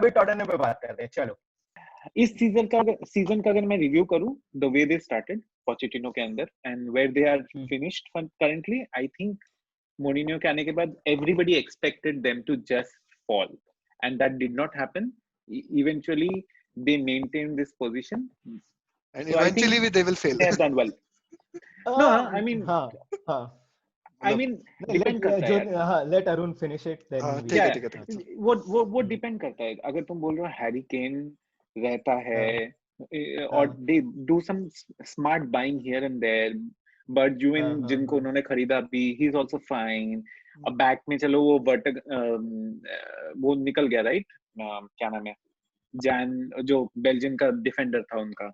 अभी टॉटनहम पे बात करते हैं, चलो। इस सीजन का अगर मैं रिव्यू करूं, the way they started Pochettino के अंदर and where they are finished currently, I think Mourinho के आने के बाद everybody expected them to just fall and that did not happen. Eventually they maintained this position and so eventually they will fail. they have done well. No, I mean depend करता है यार. हाँ, let Arun finish it then. ठीक है. वो depend करता है. अगर तुम बोल रहे हो हैरी केन रहता है और they do some smart buying here and there, but Juin जिनको उन्होंने खरीदा भी, he is also fine. अब बैक में चलो वो वो निकल गया, राइट? क्या नाम है, जैन, जो बेल्जियन का डिफेंडर था उनका,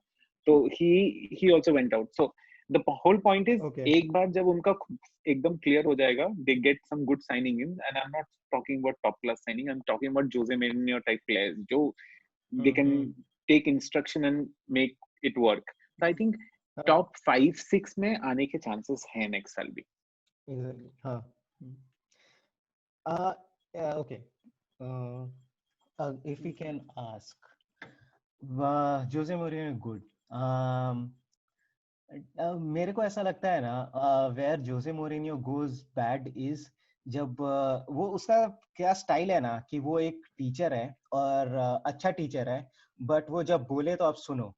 तो he also went out. So the whole point is, एक बार जब उनका एकदम क्लियर हो जाएगा, they get some good signing in, and I'm not talking about top class signing, I'm talking about Jose Mourinho type players, जो they can take instruction and make it work. So I think top 5-6 में आने के chances हैं next साल भी. हाँ. Okay. If we can ask, Jose Mourinho good. मेरे को ऐसा लगता है ना, where Jose Mourinho goes bad is जब वो उसका क्या स्टाइल है ना, कि वो एक टीचर है और अच्छा टीचर है, बट वो जब बोले तो आप सुनो.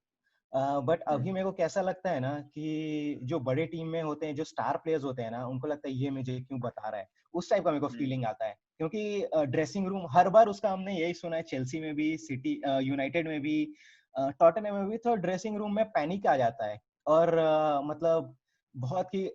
बट अभी मेरे को कैसा लगता है ना, कि जो बड़े टीम में होते हैं, जो स्टार प्लेयर्स होते हैं ना, उनको लगता है ये मुझे क्यों बता रहा है, उस टाइप का मेरे को फीलिंग आता है. क्योंकि ड्रेसिंग रूम हर बार उसका हमने यही सुना है, चेल्सी में भी, सिटी यूनाइटेड में भी, टॉटनहम में भी, तो ड्रेसिंग रूम में पैनिक आ जाता है और मतलब बहुत ही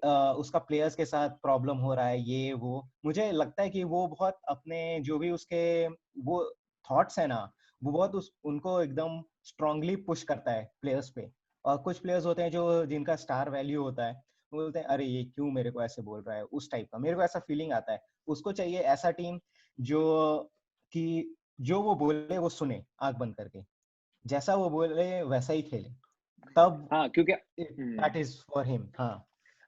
उसका प्लेयर्स के साथ प्रॉब्लम हो रहा है, ये वो. मुझे लगता है कि वो बहुत अपने जो भी उसके वो थॉट्स है ना, वो बहुत उनको एकदम स्ट्रांगली पुश करता है प्लेयर्स पे. और कुछ प्लेयर्स होते हैं जो जिनका स्टार वैल्यू होता है, वो बोलते हैं अरे ये क्यों मेरे को ऐसे बोल रहा है, उस टाइप का मेरे को ऐसा फीलिंग आता है. उसको चाहिए ऐसा टीम जो वो बोले वो सुने, आंख बंद करके, जैसा वो बोले वैसा ही खेले, तब क्योंकि दैट इज फॉर हिम.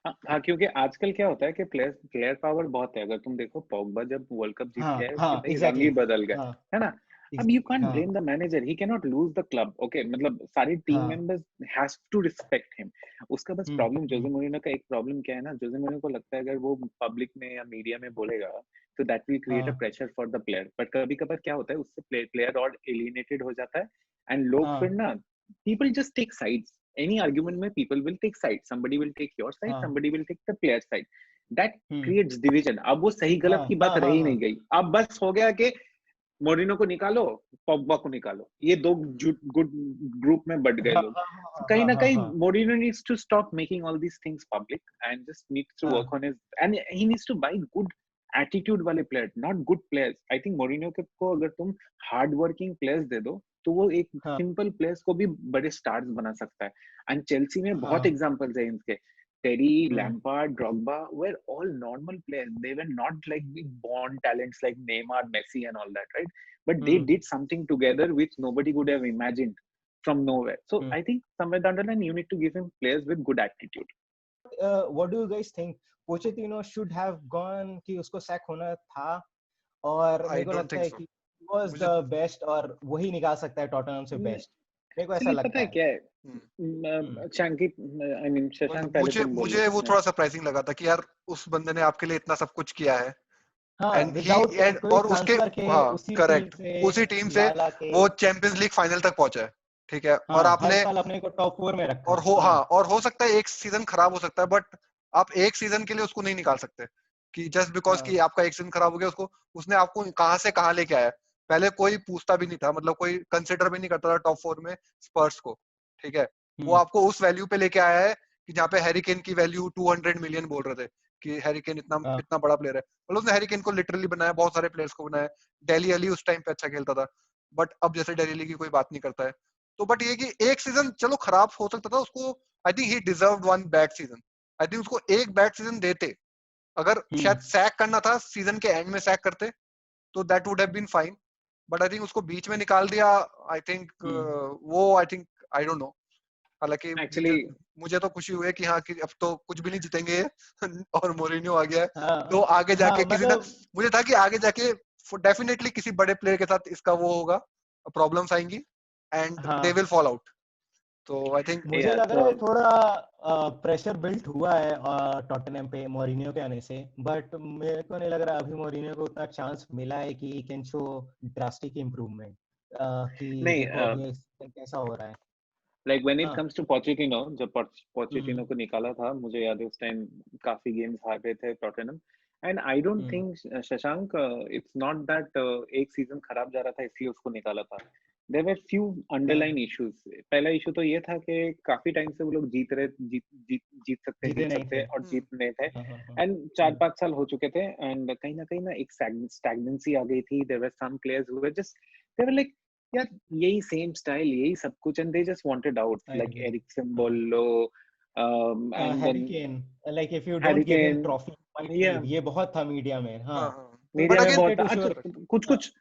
क्योंकि आजकल क्या होता है कि प्लेयर पावर बहुत है. अगर तुम देखो पोग्बा जब वर्ल्ड कप जीत गया है, कितने रंग ही बदल गए, है ना? अब you can't blame the manager, he cannot lose the club. Okay, मतलब सारी team members has to respect him. उसका बस प्रॉब्लम, जोसे मोरिनो का एक प्रॉब्लम क्या है ना, जोसे मोरिनो को लगता है अगर वो पब्लिक में या मीडिया में बोलेगा तो that will create a pressure for the player. But कभी कभार क्या होता है, उससे प्लेयर और alienated हो जाता है, and लोग फिर ना, people just take sides. Any argument में people will take sides. Somebody will take your side, somebody will take the player side. That creates division. अब वो सही गलत की बात रह ही नहीं गई. अब बस हो गया कि मोरिनो को निकालो, पोग्बा को निकालो, ये दो गुड ग्रुप में बढ़ गए लोग. कहीं ना कहीं Moreno needs to stop making all these things public and just needs to work on his, and he needs to buy good attitude वाले players, not good players. I think Moreno को अगर तुम hard working players दे दो, तो वो एक simple players को भी बड़े स्टार्स बना सकता है. एंड चेल्सी में बहुत एग्जांपल्स है इनके. टेरी, Lampard, ड्रॉग्बा were all normal players. They were not like big born talents like Neymar, Messi and all that, right? But they did something together which nobody would have imagined from nowhere. So I think somewhere down the line you need to give him players with good attitude. What do you guys think? Pochettino should have gone, कि उसको sack होना था, और मेरे को लगता है कि was the best और वही निकाल सकता है टॉटनहम से बेस्ट. मेरे को ऐसा लगता है. क्या है, मुझे वो थोड़ा सरप्राइजिंग लगा था कि यार उस बंदे ने आपके लिए इतना सब कुछ किया है, और उसके करेक्ट उसी टीम से वो चैंपियंस लीग फाइनल तक पहुंचा है, ठीक है, और आपने अपने को टॉप 4 में रखा, और हो सकता है एक सीजन खराब हो सकता है, बट आप एक सीजन के लिए उसको नहीं निकाल सकते कि जस्ट बिकॉज कि आपका एक सीजन खराब हो गया, उसने आपको कहां से कहां लेके आया. पहले कोई पूछता भी नहीं था, मतलब कोई कंसिडर भी नहीं करता था टॉप 4 में स्पर्स को, ठीक है. वो आपको उस वैल्यू पे लेके आया है कि जहाँ पे हैरी केन की वैल्यू 200 मिलियन बोल रहे थे कि हैरी केन इतना बड़ा प्लेयर है. मतलब उसने हैरी केन को लिटरली बनाया, बहुत सारे प्लेयर्स को बनाया. डेली अली उस टाइम पे अच्छा खेलता था, बट अब जैसे डेली अली की कोई बात नहीं करता है. तो बट ये कि एक सीजन चलो खराब हो सकता था उसको. I think he deserved one bad season. I think उसको एक बैड सीजन देते, अगर शायद सैक करना था सीजन के एंड में सैक करते तो that would have been fine, but I think उसको बीच में निकाल दिया. आई थिंक वो आई डोंट नो. हालांकि एक्चुअली मुझे तो खुशी हुई है कि हाँ कि अब तो कुछ भी नहीं जीतेंगे और मोरिनियो आ गया है, तो आगे जाके किसी ना, मुझे था कि आगे जाके डेफिनेटली किसी बड़े प्लेयर के साथ इसका वो होगा, प्रॉब्लम्स आएंगी and they will fall out. तो आई थिंक मुझे लग रहा है थोड़ा प्रेशर बिल्ट हुआ है टॉटनहम पे मोरिनियो के आने से, बट मेरे को नहीं लग रहा अभी मोरिनियो को उतना चांस मिला है कि he can show drastic improvement कि देखो अभी कैसा हो रहा है। Like when it comes to Pochettino, जब Pochettino को निकाला था, मुझे याद है उस टाइम काफी गेम्स हार रहे थे Tottenham, and I don't think Shashank it's not that एक सीजन खराब जा रहा था इसलिए उसको निकाला था। There were few underline issues. पहला इशू तो ये था कि काफी टाइम से वो लोग जीत सकते और जीत नहीं थे, एंड 4-5 साल हो चुके थे, एंड कहीं ना एक स्टैग्नेंसी आ गई थी। There were some players who were just they were like यार यही सेम स्टाइल, यही सब कुछ, and they just wanted out, like Eriksen, बोलो, and Harry Kane, like if you don't give him trophy, might leave. ये बहुत था media में। मीडिया में बहुत अच्छा कुछ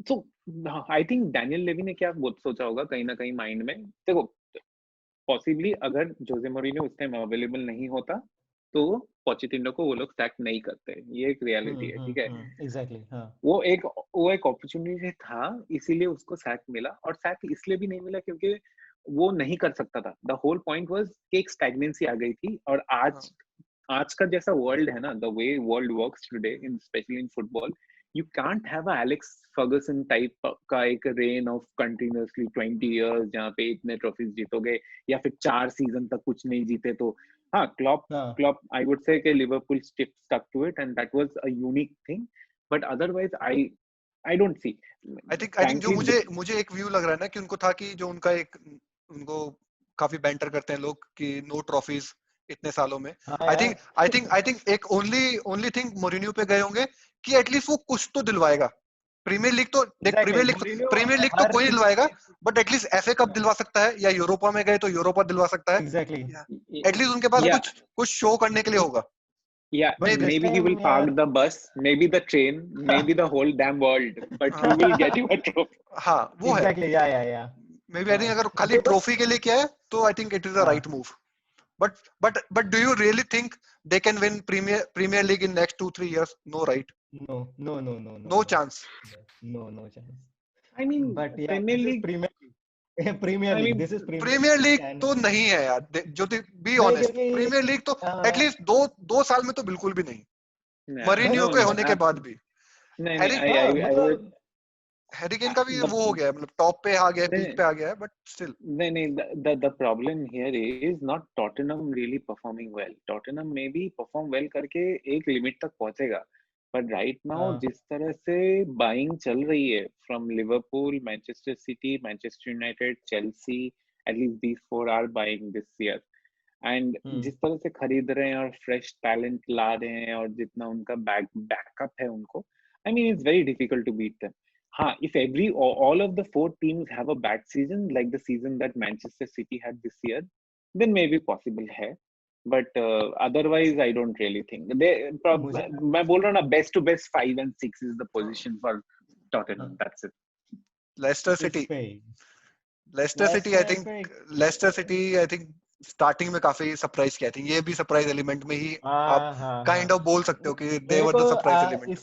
तो आई थिंक डैनियल लेवी ने क्या सोचा होगा कहीं ना कहीं माइंड में। देखो पॉसिबली अगर जोसे मोरिन्यो उस टाइम अवेलेबल नहीं होता तो पोचेटिनो को वो लोग सैक नहीं करते, ये एक रियलिटी है, ठीक है। एग्जैक्टली वो एक अपॉर्चुनिटी था, इसीलिए उसको सैक मिला, और सैक इसलिए भी नहीं मिला क्योंकि वो नहीं कर सकता था। द होल पॉइंट वाज कि एक स्टैग्नेंसी आ गई थी, और आज का जैसा वर्ल्ड है ना, the way world works today in specially in football, you can't have a Alex Ferguson type का एक reign of continuously 20 years जहाँ पे इतने ट्रॉफीज जीतोगे, या फिर 4 सीजन तक कुछ नहीं जीते। तो हाँ, क्लॉप I would say कि Liverpool stuck to it and that was a unique thing, but otherwise I don't see. I think जो मुझे एक व्यू लग रहा है ना कि उनको था कि जो उनको काफी बैंटर करते हैं लोग कि नो ट्रॉफीज इतने सालों में। आई थिंक एक ओनली थिंग मोरिन्यो पे गए होंगे कि एटलीस्ट वो कुछ तो दिलवाएगा। प्रीमियर लीग तो देख, प्रीमियर लीग तो कोई दिलवाएगा, बट एटलीस्ट एफए कप दिलवा सकता है, या यूरोपा में गए तो यूरोपा दिलवा सकता है। एटलीस्ट उनके पास कुछ शो करने के लिए होगा। Yeah, maybe he will park the bus, maybe the train, maybe the whole damn world, but he will get you a trophy. हाँ, वो है। Yeah. Maybe I think अगर खाली ट्रॉफी के लिए किया है तो I think it is the right move. But do you really think they can win Premier League in next 2-3 years? No, right? No chance. No chance. I mean, but yeah, Premier League. Premier League. This is Premier League तो नहीं है यार, जो be honest. Premier League तो at least दो साल में तो बिल्कुल भी नहीं। मरीनियो के होने के बाद भी। हैरी केन का भी वो हो गया है, मतलब टॉप पे आ गया है, पीक पे आ गया है, बट स्टिल नहीं, the problem here is not Tottenham really performing well. Tottenham may be perform well करके एक लिमिट तक पहुंचेगा, but right now जिस तरह से बाइंग चल रही है from Liverpool, Manchester City, Manchester United, Chelsea, at least these 4 are buying this year, and जिस तरह से खरीद रहे हैं और फ्रेश टैलेंट ला रहे हैं और जितना उनका बैकअप है उनको, I mean it's very difficult to beat them. If all of the 4 teams have a bad season like the season that Manchester City had this year, then maybe possible है, but otherwise I don't really think मैं बोल रहा हूँ ना, best to best 5 and 6 is the position for Tottenham. That's it. Leicester City I think starting में काफी surprise किया। थी, ये भी सरप्राइज एलिमेंट में ही आप काइंड ऑफ बोल सकते हो कि दे वर द सरप्राइज एलिमेंट।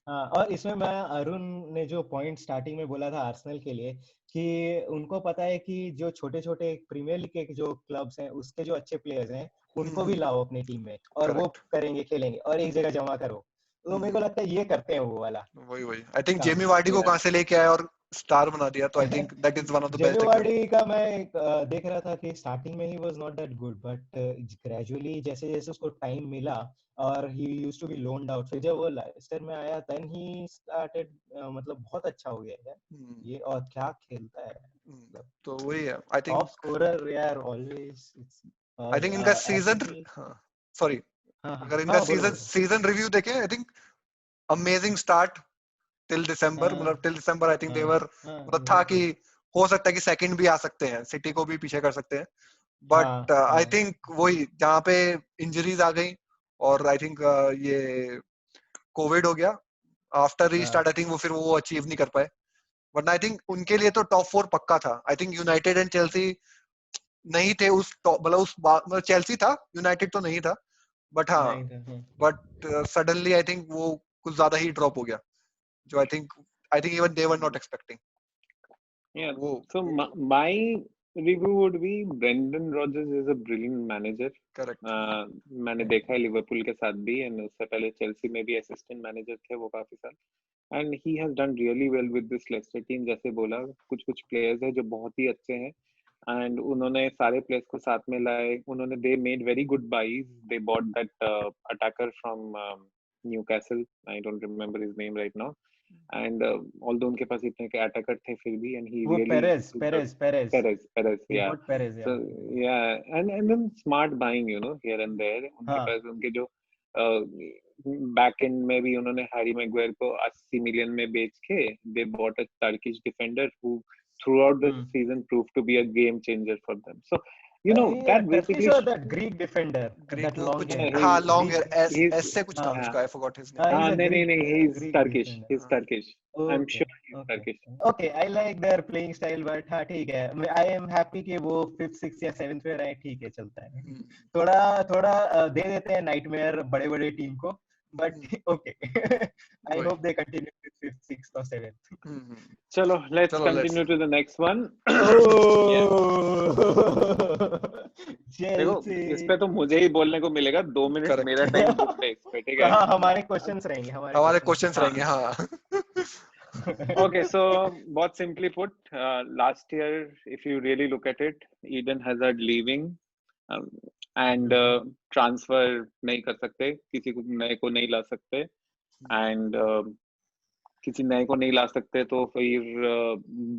और इसमें मैं अरुण ने जो पॉइंट स्टार्टिंग में बोला था आर्सेनल के लिए कि उनको पता है कि जो छोटे प्रीमियर लीग के जो क्लब्स हैं उसके जो अच्छे प्लेयर्स हैं उनको भी लाओ अपनी टीम में और वो खेलेंगे और एक जगह जमा करो। तो मेरे को लगता है ये करते हैं वो वाला। वही आई थिंक जेमी वार्डी को कहां से लेके आए और स्टार बना दिया, तो I think that is one of the best. Jamie Vardy का मैं देख रहा था कि स्टार्टिंग में he was not that good, but gradually जैसे उसको टाइम मिला और he used to be loaned out, फिर जब वो लेस्टर में आया then he started मतलब बहुत अच्छा हो गया है ये, और क्या खेलता है। तो वही है आई थिंक टॉप स्कोरर यार ऑलवेज। आई थिंक इनका सीजन सॉरी अगर इनका सीजन रिव्यू देखें I think amazing start till दिसंबर, मतलब टिल दिसंबर आई थिंक दे वर, मतलब था कि हो सकता है कि सेकंड भी आ सकते हैं, सिटी को भी पीछे कर सकते हैं, बट आई थिंक वही जहाँ पे इंजरीज आ गई और आई थिंक ये कोविड हो गया आफ्टर रीस्टार्ट, आई थिंक वो फिर वो अचीव नहीं कर पाए, वरना आई थिंक उनके लिए तो टॉप 4 पक्का था। I think United and Chelsea नहीं थे उस मतलब चेल्सी था, यूनाइटेड तो नहीं था, बट हाँ बट सडनली आई थिंक वो कुछ ज्यादा ही ड्रॉप हो गया, जो I think even they were not expecting. Yeah. So my review would be Brendan Rodgers is a brilliant manager. Correct. मैंने देखा है लिवरपूल के साथ भी, एंड उससे पहले चेल्सी में भी असिस्टेंट मैनेजर थे वो काफी साल, and he has done really well with this Leicester team. जैसे बोला, कुछ कुछ प्लेयर्स हैं जो बहुत ही अच्छे हैं, एंड उन्होंने सारे प्लेयर्स को साथ में लाए. उन्होंने they made very good buys. They bought that attacker from Newcastle, I don't remember his name right now, and although उनके पास इतने के अटैकर थे फिर भी, and he really Perez, yeah. So yeah, and then smart buying, you know, here and there. उनके पास उनके जो बैक एंड में भी उन्होंने हैरी मैगवायर को 80 मिलियन में बेच के they bought a Turkish defender who throughout the season proved to be a game changer for them. So you know that basically that Greek defender, that long hair. long hair. S से कुछ नाम उसका, I forgot his name. नहीं, he's Turkish. He's Turkish. I'm sure he's Turkish. Okay, I like their playing style, but हाँ ठीक है. I am happy कि वो 5th, 6th या 7th पे रहे, ठीक है, चलता है. थोड़ा दे देते हैं नाइटमेयर बड़े टीम को, but okay. I hope they continue with 5th, 6th or 7th. चलो, let's continue to the next one. देखो, इस पे तो मुझे ही बोलने को मिलेगा 2 मिनट मेरा टाइम है इस पे, ठीक है? हाँ, हमारे क्वेश्चंस रहेंगे, हाँ. Okay, so बहुत simply put, last year, if you really look at it, Eden Hazard leaving, and transfer नहीं कर सकते, किसी को नए को नहीं ला सकते, and किसी नए को नहीं ला सकते तो फिर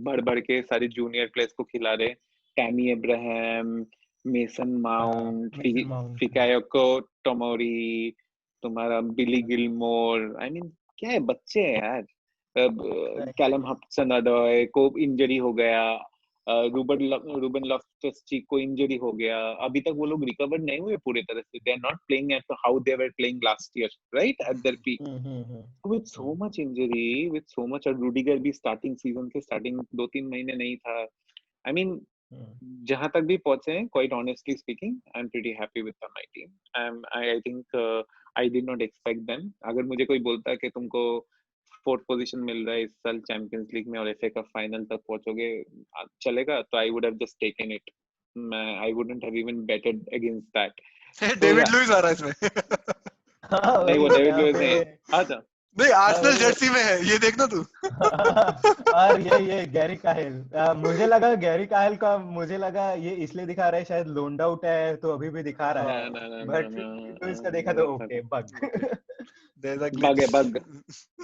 बढ़ के सारे जूनियर प्लेयर्स को खिला रहे. टैमी अब्राहम, मेसन माउंट, फिकायो टोमोरी, तुम्हारा बिली गिलमोर, आई मीन क्या है, बच्चे हैं यार. कैलम हब्सन-अडॉय को इंजरी हो गया, रूबन लॉफ्टस-चीक को इंजरी हो गया, अभी तक वो लोग रिकवर नहीं हुए पूरी तरह से. They are not playing at how they were playing last year, right, at their peak, with so much injury, with so much. और रूडिगर भी स्टार्टिंग सीजन के स्टार्टिंग 2-3 महीने नहीं था. आई मीन जहां तक भी पहुंचे हैं, quite honestly speaking, I am pretty happy with my team. I think I did not expect them. अगर मुझे कोई बोलता है कि तुमको 4th पोजीशन मिल रहा है इस साल चैंपियंस लीग में और एफए कप फाइनल तक पहुंचोगे, चलेगा, तो I would have just taken it. I wouldn't have even betted against that. David Luiz आ रहा है इसमें. नहीं, वो डेविड लुइस नहीं. अच्छा, नहीं, आर्सेनल जर्सी में है, ये देखना तू. और ये गैरी काहिल, मुझे लगा ये इसलिए दिखा रहा है, शायद लोन्ड आउट है तो अभी भी दिखा रहा है, बट तो इसका देखा तो okay, bug. There's a glitch. Bug.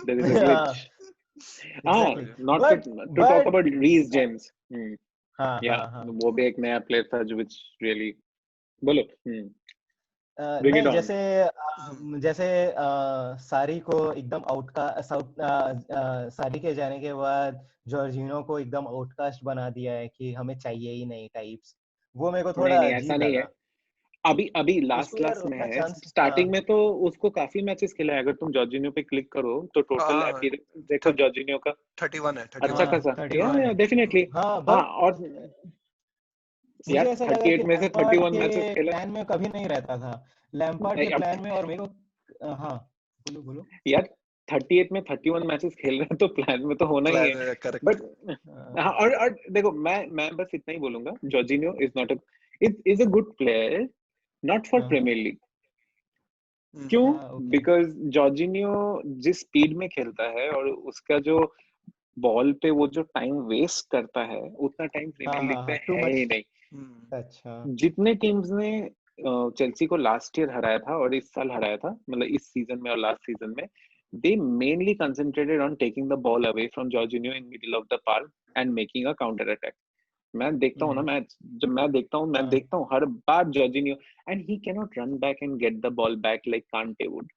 There is a glitch. Not to talk about Reece James. Yeah, वो भी एक नया प्लेयर था जो which really बोलो. नहीं, जैसे सारी को एकदम सारी के जाने के बाद जॉर्जिनो को एकदम आउटकास्ट बना दिया है कि हमें चाहिए ही नहीं टाइप्स. वो मेरे को थोड़ा नहीं, ऐसा नहीं है. अभी लास्ट में है. स्टार्टिंग में तो उसको काफी मैचेस खेला है. अगर तुम जॉर्जिनियो पे क्लिक करो तो टोटल अपीयरेंस देखो जॉर्जिनियो का 31 है. अच्छा खासा. या डेफिनेटली. हां, और यार 38 में से 31 मैचेस खेला. प्लान में कभी नहीं रहता था लैम्पार्ड के प्लान में. और मेरे को हां, बोलो यार, 38 में 31 मैचेस खेल रहे हैं तो प्लान में तो होना ही है. बट और देखो, मैं बस इतना ही बोलूंगा, Jorginho is a good player, not for Premier League. क्यों? Because जॉर्जिनियो जिस स्पीड में खेलता है और उसका जो बॉल पे वो जो टाइम वेस्ट करता है, उतना टाइम प्रीमियर लीग पे है ही नहीं. अच्छा, जितने टीम्स ने चेल्सी को लास्ट ईयर हराया था और इस साल हराया था, मतलब इस सीजन में और लास्ट सीजन में, they mainly concentrated on taking the ball away from Jorginho in middle of the park and making a counter attack. मैं देखता हूँ ना मैच, जब मैं देखता हूँ हर बार Jorginho, and he cannot run back and get the ball back like Kante would.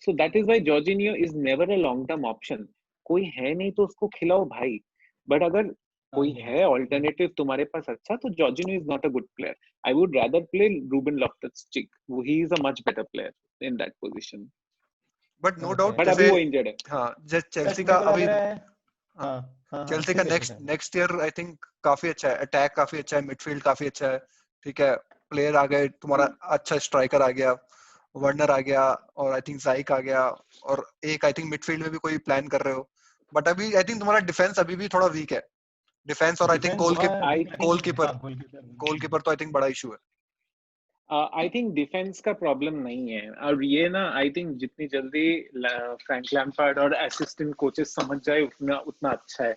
So that is why Jorginho is never a long term option. कोई है नहीं तो उसको खिलाओ भाई. But अगर कोई है alternative तुम्हारे पास अच्छा, तो Jorginho is not a good player. I would rather play Ruben Loftus-Cheek. He is a much better player in that position. But no doubt. But अभी वो injured है. हाँ, चेल्सी का अभी चेल्सी का नेक्स्ट ईयर आई थिंक काफी अच्छा है. अटैक काफी अच्छा है, मिडफील्ड काफी अच्छा है, ठीक है. प्लेयर आ गए, तुम्हारा अच्छा स्ट्राइकर आ गया, वर्नर आ गया, और आई थिंक जाइक आ गया, और एक आई थिंक मिडफील्ड में भी कोई प्लान कर रहे हो. बट अभी आई थिंक तुम्हारा डिफेंस अभी भी थोड़ा वीक है. डिफेंस और आई थिंक गोलकीपर तो आई थिंक बड़ा इशू है। आई थिंक डिफेंस का प्रॉब्लम नहीं है, और ये ना आई थिंक जितनी जल्दी फ्रैंक लैम्पार्ड और असिस्टेंट कोचेस समझ जाए उतना अच्छा है,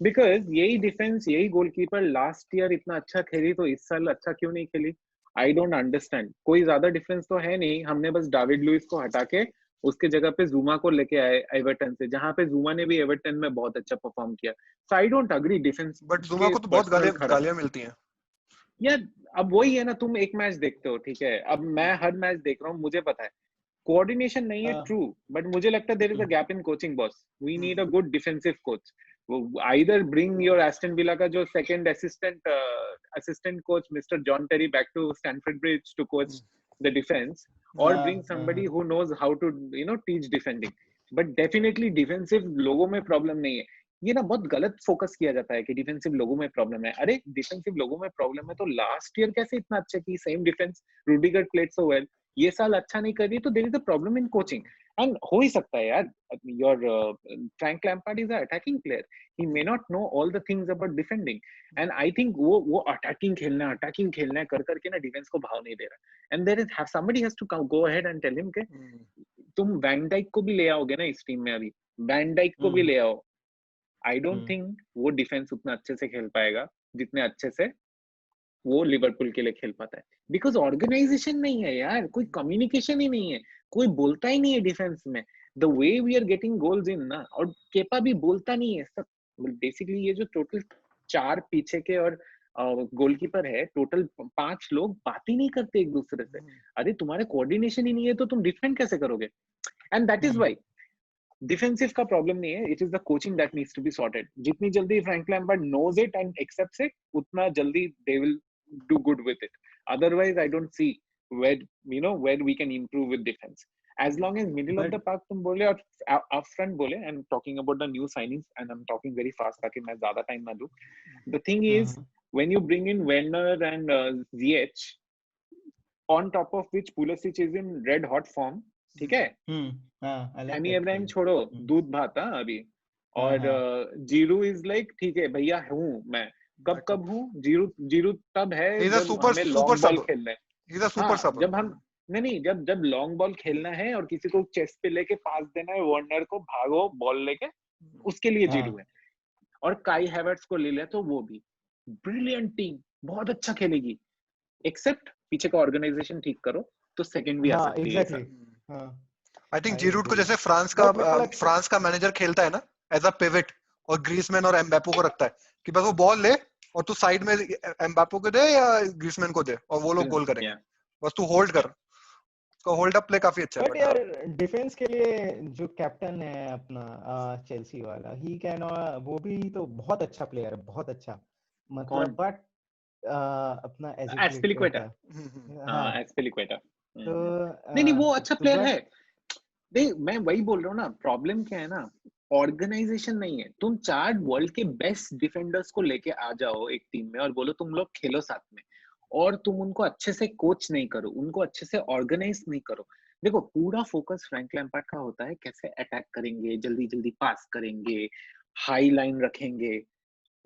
बिकॉज यही डिफेंस यही गोलकीपर लास्ट ईयर इतना अच्छा खेली, तो इस साल अच्छा क्यों नहीं खेली? I don't understand. कोई ज्यादा डिफरेंस तो है नहीं, हमने बस डेविड लुइस को हटा के उसके जगह पे जुमा को लेके आए एवर्टन से, जहां पे जुमा ने भी एवर्टन में बहुत अच्छा परफॉर्म किया। So I don't agree defence, but Zouma को तो बहुत गालियां मिलती हैं यार। अब वही है ना, तुम एक मैच देखते हो, ठीक है, अब मैं हर मैच देख रहा हूँ, मुझे पता है कोऑर्डिनेशन नहीं है, ट्रू, बट मुझे लगता है there is a gap in coaching boss. We need a good defensive coach. Either bring your Aston Villa का जो second assistant coach mister John Terry back to Stamford Bridge to coach the defence, और bring somebody who knows how to teach defending. But definitely defensive लोगों में problem नहीं है। ये ना बहुत गलत फोकस किया जाता है कि डिफेंसिव लोगों में प्रॉब्लम है। अरे डिफेंसिव लोगों में प्रॉब्लम है तो लास्ट ईयर कैसे इतना अच्छा की same defence Rudiger played so well, ये साल अच्छा नहीं कर रही, तो there is a problem in coaching. And हो ही सकता है यार, your Frank Lampard is a attacking player, he may not know all the things about defending, and I think वो अटैकिंग खेलना है कर करके ना डिफेंस को भाव नहीं दे रहा। And there is somebody has to go ahead and tell him के तुम वैन डाइक को भी ले आओगे ना इस टीम में, अभी वैन डाइक को भी ले आओ, आई डोंट थिंक वो डिफेंस उतना अच्छे से खेल पाएगा जितने अच्छे से वो लिवरपूल के लिए खेल पाता है, बिकॉज ऑर्गेनाइजेशन नहीं है यार, कोई कम्युनिकेशन ही नहीं है, कोई बोलता ही नहीं है डिफेंस में। The way we are getting goals in ना, और केपा भी बोलता नहीं है सब। बेसिकली ये जो टोटल 4 पीछे के और गोलकीपर है, टोटल 5 लोग बात ही नहीं करते एक दूसरे से। अरे तुम्हारे कोऑर्डिनेशन ही नहीं है तो तुम डिफेंड कैसे करोगे? And that is why defensive का प्रॉब्लम नहीं है, it is the coaching that needs to be sorted. जितनी जल्दी Frank Lampard knows it and accepts it, उतना जल्दी they will do good with it. Otherwise, I don't see where we can improve with defense. As long as middle of the park तुम बोले और up front बोले, I'm talking about the new signings and I'm talking very fast ताकि मैं ज़्यादा time ना दूँ. The thing is, when you bring in Werner and Ziyech, on top of which Pulisic is in red hot form, ठीक है? Tammy Abraham छोड़ो, दूध भात अभी, और जीरू is like ठीक है भैया हूँ मैं, कब हूँ, जीरू तब है जब हमें लॉन्ग बॉल खेलना है। जब हम नहीं जब लॉन्ग बॉल खेलना है और किसी को चेस्ट पे लेके पास देना है, वार्नर को भागो बॉल लेके, उसके लिए जीरू है। और काई हैवर्ट्स को ले लिया तो वो भी ब्रिलियंट टीम, बहुत अच्छा खेलेगी, एक्सेप्ट पीछे का ऑर्गेनाइजेशन ठीक करो तो सेकंड भी आ सकती है। आई थिंक जीरूड को जैसे फ्रांस का मैनेजर खेलता है ना एज अ पिवट, और ग्रीसमैन और एम्बापे को रखता है कि बस वो बॉल ले और तू साइड में एम्बापे को दे या ग्रीसमैन को दे और वो लोग गोल करेंगे, बस तू होल्ड कर। उसका होल्ड अप प्ले काफी अच्छा है। बट यार डिफेंस के लिए जो कैप्टन है अपना चेल्सी वाला, ही कैन, वो भी तो बहुत अच्छा प्लेयर है, बहुत अच्छा, मतलब बट अपना एस्पिलिक्वेटा, हां एस्पिलिक्वेटा, तो नहीं वो अच्छा प्लेयर है। नहीं मैं वही बोल रहा हूँ ना, प्रॉब्लम क्या है ना, ऑर्गेनाइजेशन नहीं है। तुम 4 वर्ल्ड के बेस्ट डिफेंडर्स को लेके आ जाओ एक टीम में और बोलो तुम लोग खेलो साथ में, और तुम उनको अच्छे से कोच नहीं करो, उनको अच्छे से ऑर्गेनाइज नहीं करो। देखो पूरा फोकस फ्रैंक लैम्पार्ड का होता है कैसे अटैक करेंगे, जल्दी जल्दी पास करेंगे, हाई लाइन रखेंगे,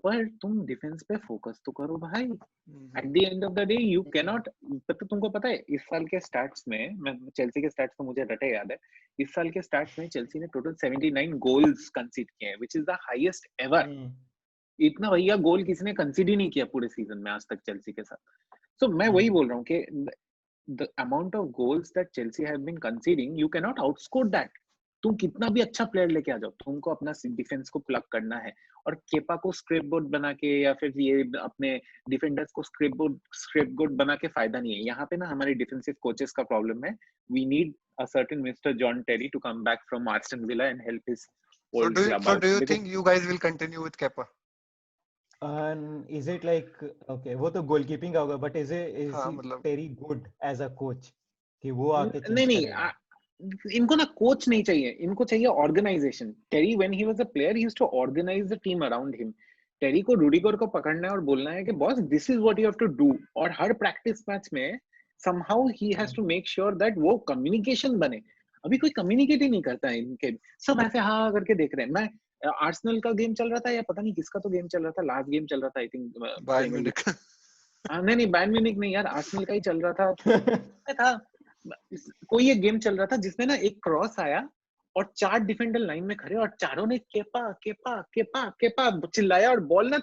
पर तुम डिफेंस पे फोकस तो करो भाई। At the end of the day you can not, तुमको पता है इस साल के स्टैट्स में, मैं चेल्सी के स्टैट्स तो मुझे रटे याद है, इस साल के स्टैट्स में चेल्सी ने टोटल 79 गोल्स कंसीड किए हैं, which is the highest ever. इतना भैया गोल किसी ने कंसीड ही नहीं किया पूरे सीजन में आज तक चेल्सी के साथ। सो मैं वही बोल रहा हूँ कि the amount of goals that Chelsea have been conceding, you can not outscore that. तुम कितना भी अच्छा प्लेयर लेके आ जाओ, तुमको अपना डिफेंस को प्लग करना है, और केपा को स्क्रैप बोर्ड बना के या फिर ये अपने डिफेंडर्स को स्क्रैप बोर्ड बना के फायदा नहीं है। यहाँ पे ना हमारे डिफेंसिव कोचेस का प्रॉब्लम है। We need a certain mister John Terry to come back from Arsenal Villa and help his old club out. So do you think you guys will continue with Kepa? Is it like, okay, वो तो goalkeeping का होगा, but is Terry good as a coach कि वो आके change करेगा? इनको ना कोच नहीं चाहिए, इनको चाहिए organisation. Terry when he was a player he used to organise the team around him. Terry को रूडिगर को पकड़ना है और बोलना है कि boss this is what you have to do, और हर प्रैक्टिस मैच में somehow he has to make sure that वो कम्युनिकेशन बने। अभी कोई कम्युनिकेट ही नहीं करता है, इनके सब ऐसे हाँ करके देख रहे हैं। आर्सेनल का गेम चल रहा था या पता नहीं किसका तो गेम चल रहा था, लास्ट गेम चल रहा था आई थिंक बायर्न म्यूनिख। नहीं बायर्न म्यूनिख नहीं यार, आर्सेनल का ही चल रहा था कोई एक गेम चल रहा था जिसमें ना एक क्रॉस आया और 4 डिफेंडर लाइन में खड़े और चारों ने केपा केपा केपा केपा चिल्लाया और बॉल ना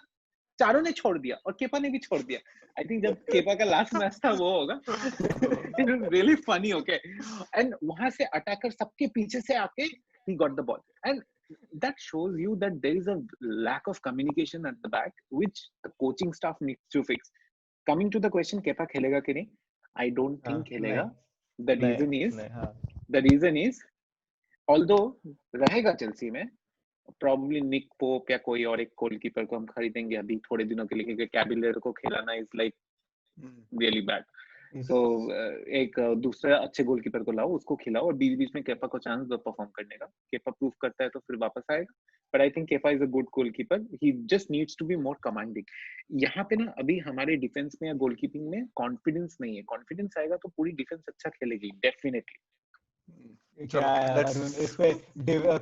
चारों ने छोड़ दिया और केपा ने भी छोड़ दिया। आई थिंक जब केपा का लास्ट मैच था वो होगा। It was really funny, okay. And वहां से अटैकर सबके पीछे से आके he got the ball and that shows you that there is a lack of communication at the back which the coaching staff needs to fix. Coming to the question, Kepa खेलेगा कि नहीं? I don't think खेलेगा. The reason is although रहेगा Chelsea में, probably निक pope या कोई और एक गोलकीपर को हम खरीदेंगे अभी थोड़े दिनों के लिए, क्योंकि कैबिलेरो को खिलाना is like really bad. तो एक दूसरा अच्छे गोलकीपर को लाओ, उसको खिलाओ और बीच-बीच में केपा को चांस दो परफॉर्म करने का. केपा प्रूव करता है तो फिर वापस आएगा. But I think Kepa is a good goalkeeper. He just needs to be more commanding. यहाँ पे ना अभी हमारे डिफेंस में या गोलकीपिंग में कॉन्फिडेंस नहीं है. कॉन्फिडेंस आएगा तो पूरी डिफेंस अच्छा खेलेगी डेफिनेटली. क्या अरुण, इस पे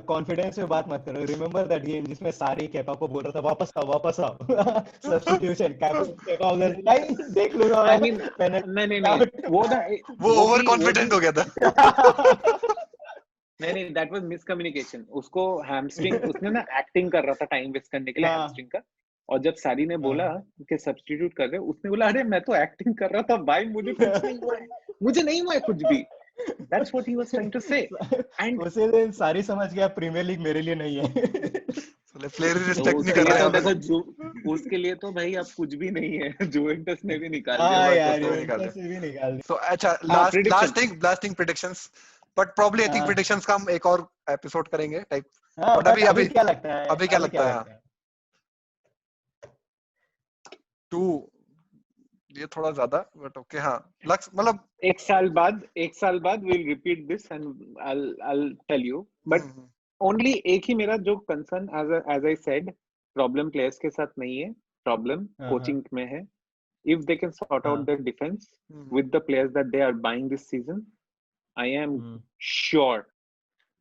कॉन्फिडेंस में बात मत करो. रिमेंबर दैट गेम जिसमें सारी केपा को बोल रहा था वापस आओ सब्स्टिट्यूशन. केपा उधर नहीं देख लूंगा. आई मीन नहीं वो ओवर कॉन्फिडेंट हो गया था. नहीं दैट वाज मिसकम्युनिकेशन. उसको हैमस्ट्रिंग, उसने ना एक्टिंग कर रहा था टाइम वेस्ट करने के लिए हैमस्ट्रिंग का. और जब सारी ने बोला कि सब्स्टिट्यूट कर रहे, उसने बोला अरे मैं तो एक्टिंग कर रहा था भाई, मुझे कुछ नहीं हुआ है, मुझे नहीं हुआ है कुछ भी. That's what he was trying to say. And उसे दिन सारी समझ गया प्रीमियर लीग मेरे लिए नहीं है. प्लेयर रिस्पेक्ट नहीं कर रहा है. देखो उसके लिए तो भाई अब कुछ भी नहीं है. जुवेंटस ने भी निकाल दिया. So अच्छा, last thing predictions. But probably I think predictions का हम एक और एपिसोड करेंगे टाइप. बट अभी क्या लगता है? 2 ये थोड़ा ज्यादा, बट ओके. हाँ, लक्स मतलब एक साल बाद we'll repeat this and I'll tell you. But only एक ही मेरा जो concern, as I said, problem players के साथ नहीं है, प्रॉब्लम कोचिंग में है. If they can sort out their defense with the players that they are buying this season, I am sure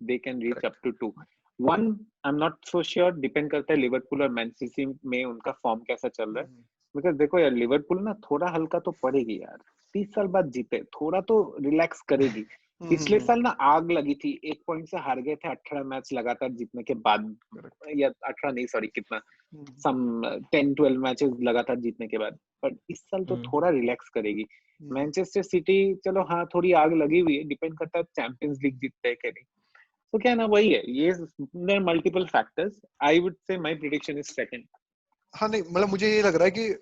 they can reach up to 2. 1, I'm not so sure. Depend करता है Liverpool और man city में उनका form कैसा चल रहा है. Because देखो यार, लिवरपूल ना थोड़ा हल्का तो पड़ेगी यार. 30 साल बाद जीते, थोड़ा तो रिलैक्स करेगी. पिछले साल ना आग लगी थी, 1 पॉइंट से हार गए थे 18 मैच लगातार जीतने के बाद, या 18 नहीं सॉरी कितना, सम 10-12 मैचेस लगातार जीतने के बाद. बट इस साल तो थोड़ा रिलैक्स करेगी. मैनचेस्टर सिटी चलो हाँ थोड़ी आग लगी हुई है, डिपेंड करता है चैंपियंस लीग जीतते हैं कि नहीं. तो क्या ना वही है, ये multiple factors. I would say my prediction is second. हाँ नहीं मतलब मुझे ये लग रहा है कि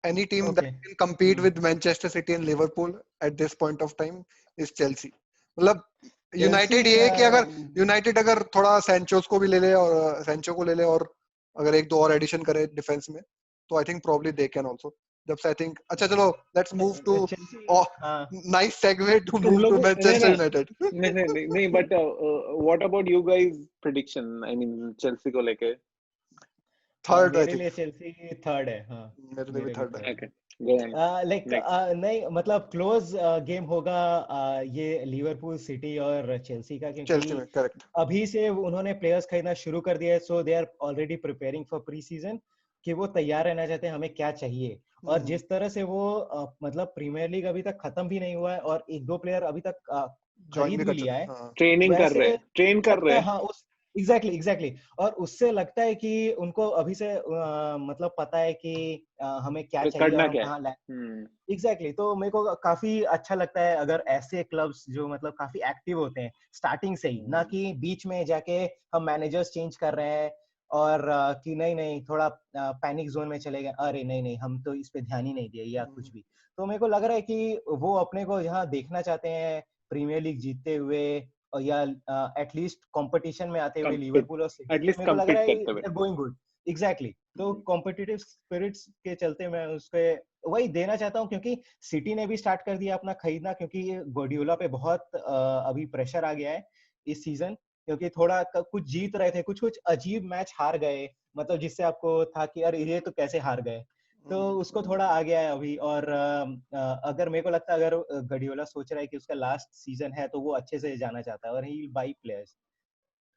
any team that can compete with Manchester City and Liverpool at this point of time is Chelsea. मतलब यूनाइटेड ये कि अगर यूनाइटेड अगर थोड़ा सैंचोस को भी ले ले और सैंचो को ले ले और अगर 1-2 और एडिशन करे डिफेंस में, तो I think probably they can also. जब से आई थिंक अच्छा चलो let's move to nice segue to move to Manchester United. नहीं but what about you guys prediction? I mean Chelsea को लेके थर्ड. मेरे लिए चेल्सी थर्ड है. हाँ मेरे लिए भी थर्ड है. लाइक नहीं मतलब क्लोज गेम होगा ये लिवरपूल सिटी और चेल्सी का, क्योंकि अभी से उन्होंने प्लेयर्स खरीदना शुरू कर दिया है. So they are already preparing for pre season, कि वो तैयार रहना चाहते हैं हमें क्या चाहिए. और जिस तरह से वो मतलब प्रीमियर लीग अभी तक खत्म भी नहीं हुआ है और 1-2 प्लेयर अभी तक खरीद भी लिया है, ट्रेन कर रहे हैं. हाँ एग्जैक्टली. और उससे लगता है कि उनको अभी से मतलब पता है कि हमें क्या चाहिए और कहाँ एग्जैक्टली. तो मेरे को काफी अच्छा लगता है अगर ऐसे क्लब्स जो मतलब काफी एक्टिव होते हैं स्टार्टिंग से ही, ना कि बीच में जाके हम मैनेजर्स चेंज कर रहे हैं और कि नहीं थोड़ा पैनिक जोन में चले गए, अरे नहीं हम तो इस पे ध्यान ही नहीं दिया या कुछ भी. तो मेरे को लग रहा है कि वो अपने को यहाँ देखना चाहते हैं प्रीमियर लीग जीतते हुए या एटलीस्ट कंपटीशन में आते हुए लिवरपूल और सिटी. मेरे को लग रहा है they are going good. Exactly. तो कॉम्पिटिटिव स्पिरिट्स के चलते मैं उसके वही देना चाहता हूँ, क्योंकि सिटी ने भी स्टार्ट कर दिया अपना खरीदना, क्योंकि गार्डियोला पे बहुत अभी प्रेशर आ गया है इस सीजन, क्योंकि थोड़ा कुछ जीत रहे थे, कुछ अजीब मैच हार गए, मतलब जिससे आपको था कि यार ये तो कैसे हार गए. तो उसको थोड़ा आ गया है अभी. और अगर मेरे को लगता है अगर गार्डियोला सोच रहा है कि उसका लास्ट सीजन है तो वो अच्छे से जाना चाहता है और he will buy players.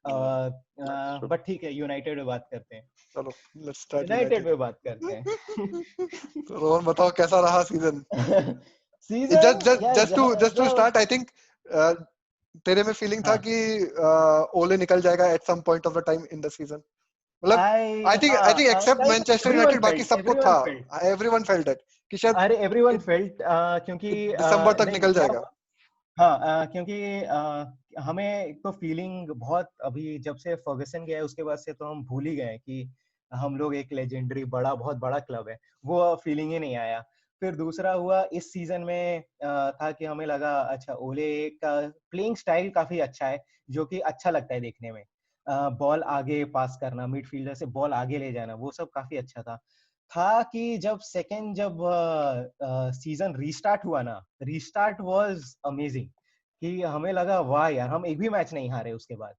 But ठीक है, यूनाइटेड पे बात करते हैं। चलो लेट्स स्टार्ट यूनाइटेड पे बात करते हैं। तो रोहन बताओ कैसा रहा season? Season just to start, I think तेरे में फीलिंग था कि ओले निकल जाएगा at some point of the time in the season, मतलब I think except Manchester United बाकी सबको था, एवरीवन फेल्ट दैट कि शायद, अरे एवरीवन फेल्ट, क्योंकि दिसंबर तक निकल जाएगा। हाँ, क्योंकि हमें तो फीलिंग बहुत, अभी जब से फर्गसन गया है उसके बाद से तो हम भूल ही गए कि हम लोग एक लेजेंडरी बहुत बड़ा क्लब है, वो फीलिंग ही नहीं आया। फिर दूसरा हुआ इस सीजन में था कि हमें लगा अच्छा ओले का प्लेइंग स्टाइल काफी अच्छा है, जो कि अच्छा लगता है देखने में। बॉल आगे पास करना, मिडफील्डर से बॉल आगे ले जाना, वो सब काफी अच्छा था कि जब सीजन रीस्टार्ट हुआ ना, रीस्टार्ट वाज अमेजिंग, कि हमें लगा वाह यार हम एक भी मैच नहीं हारे उसके बाद।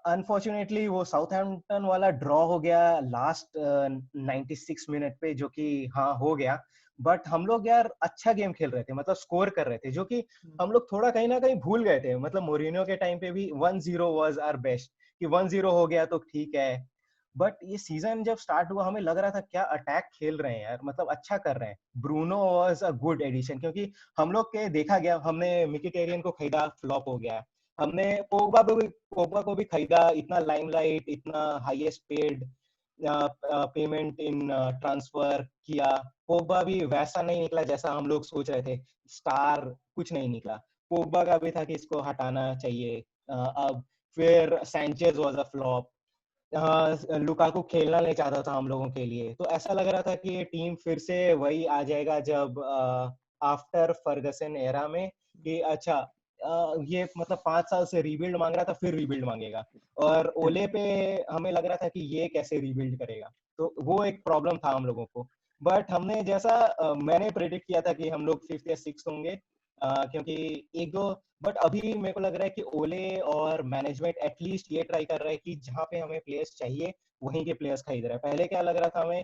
अनफॉर्चुनेटली वो साउथहैम्पटन वाला ड्रॉ हो गया लास्ट 96 मिनट पे, जो कि हाँ हो गया, बट हम लोग यार अच्छा गेम खेल रहे थे, मतलब स्कोर कर रहे थे, जो कि हम लोग थोड़ा कहीं ना कहीं भूल गए थे। मतलब मोरिनियो के टाइम पे भी 1-0 वाज आवर बेस्ट, कि 1-0 हो गया तो ठीक है, बट ये सीजन जब स्टार्ट हुआ हमें लग रहा था क्या अटैक खेल रहे हैं यार, मतलब अच्छा कर रहे हैं। Bruno was a good addition, क्योंकि हम लोग के देखा गया, हमने मिकिटेरियन को खरीदा, फ्लॉप हो गया। हमने पोग्बा को भी खरीदा, इतना लाइमलाइट, इतना highest paid payment in transfer किया, पोग्बा भी वैसा नहीं निकला जैसा हम लोग सोच रहे थे, स्टार कुछ नहीं निकला। पोग्बा का भी था कि इसको हटाना चाहिए। अब फिर Sanchez was a flop. Lukaku खेलना नहीं चाहता था हम लोगों के लिए, तो ऐसा लग रहा था कि ये टीम फिर से वही आ जाएगा जब आफ्टर फर्गसन एरा में, कि अच्छा ये मतलब 5 साल से रीबिल्ड मांग रहा था, फिर रीबिल्ड मांगेगा। और ओले पे हमें लग रहा था कि ये कैसे रीबिल्ड करेगा, तो वो एक प्रॉब्लम था हम लोगों को। बट हमने जैसा मैंने प्रेडिक्ट किया था कि हम लोग 5th या 6th होंगे, क्योंकि एक दो, बट अभी मेरे को लग रहा है कि ओले और मैनेजमेंट एटलीस्ट ये ट्राई कर रहा है कि जहाँ पे हमें प्लेयर्स चाहिए वहीं के प्लेयर्स खरीद रहा है। पहले क्या लग रहा था हमें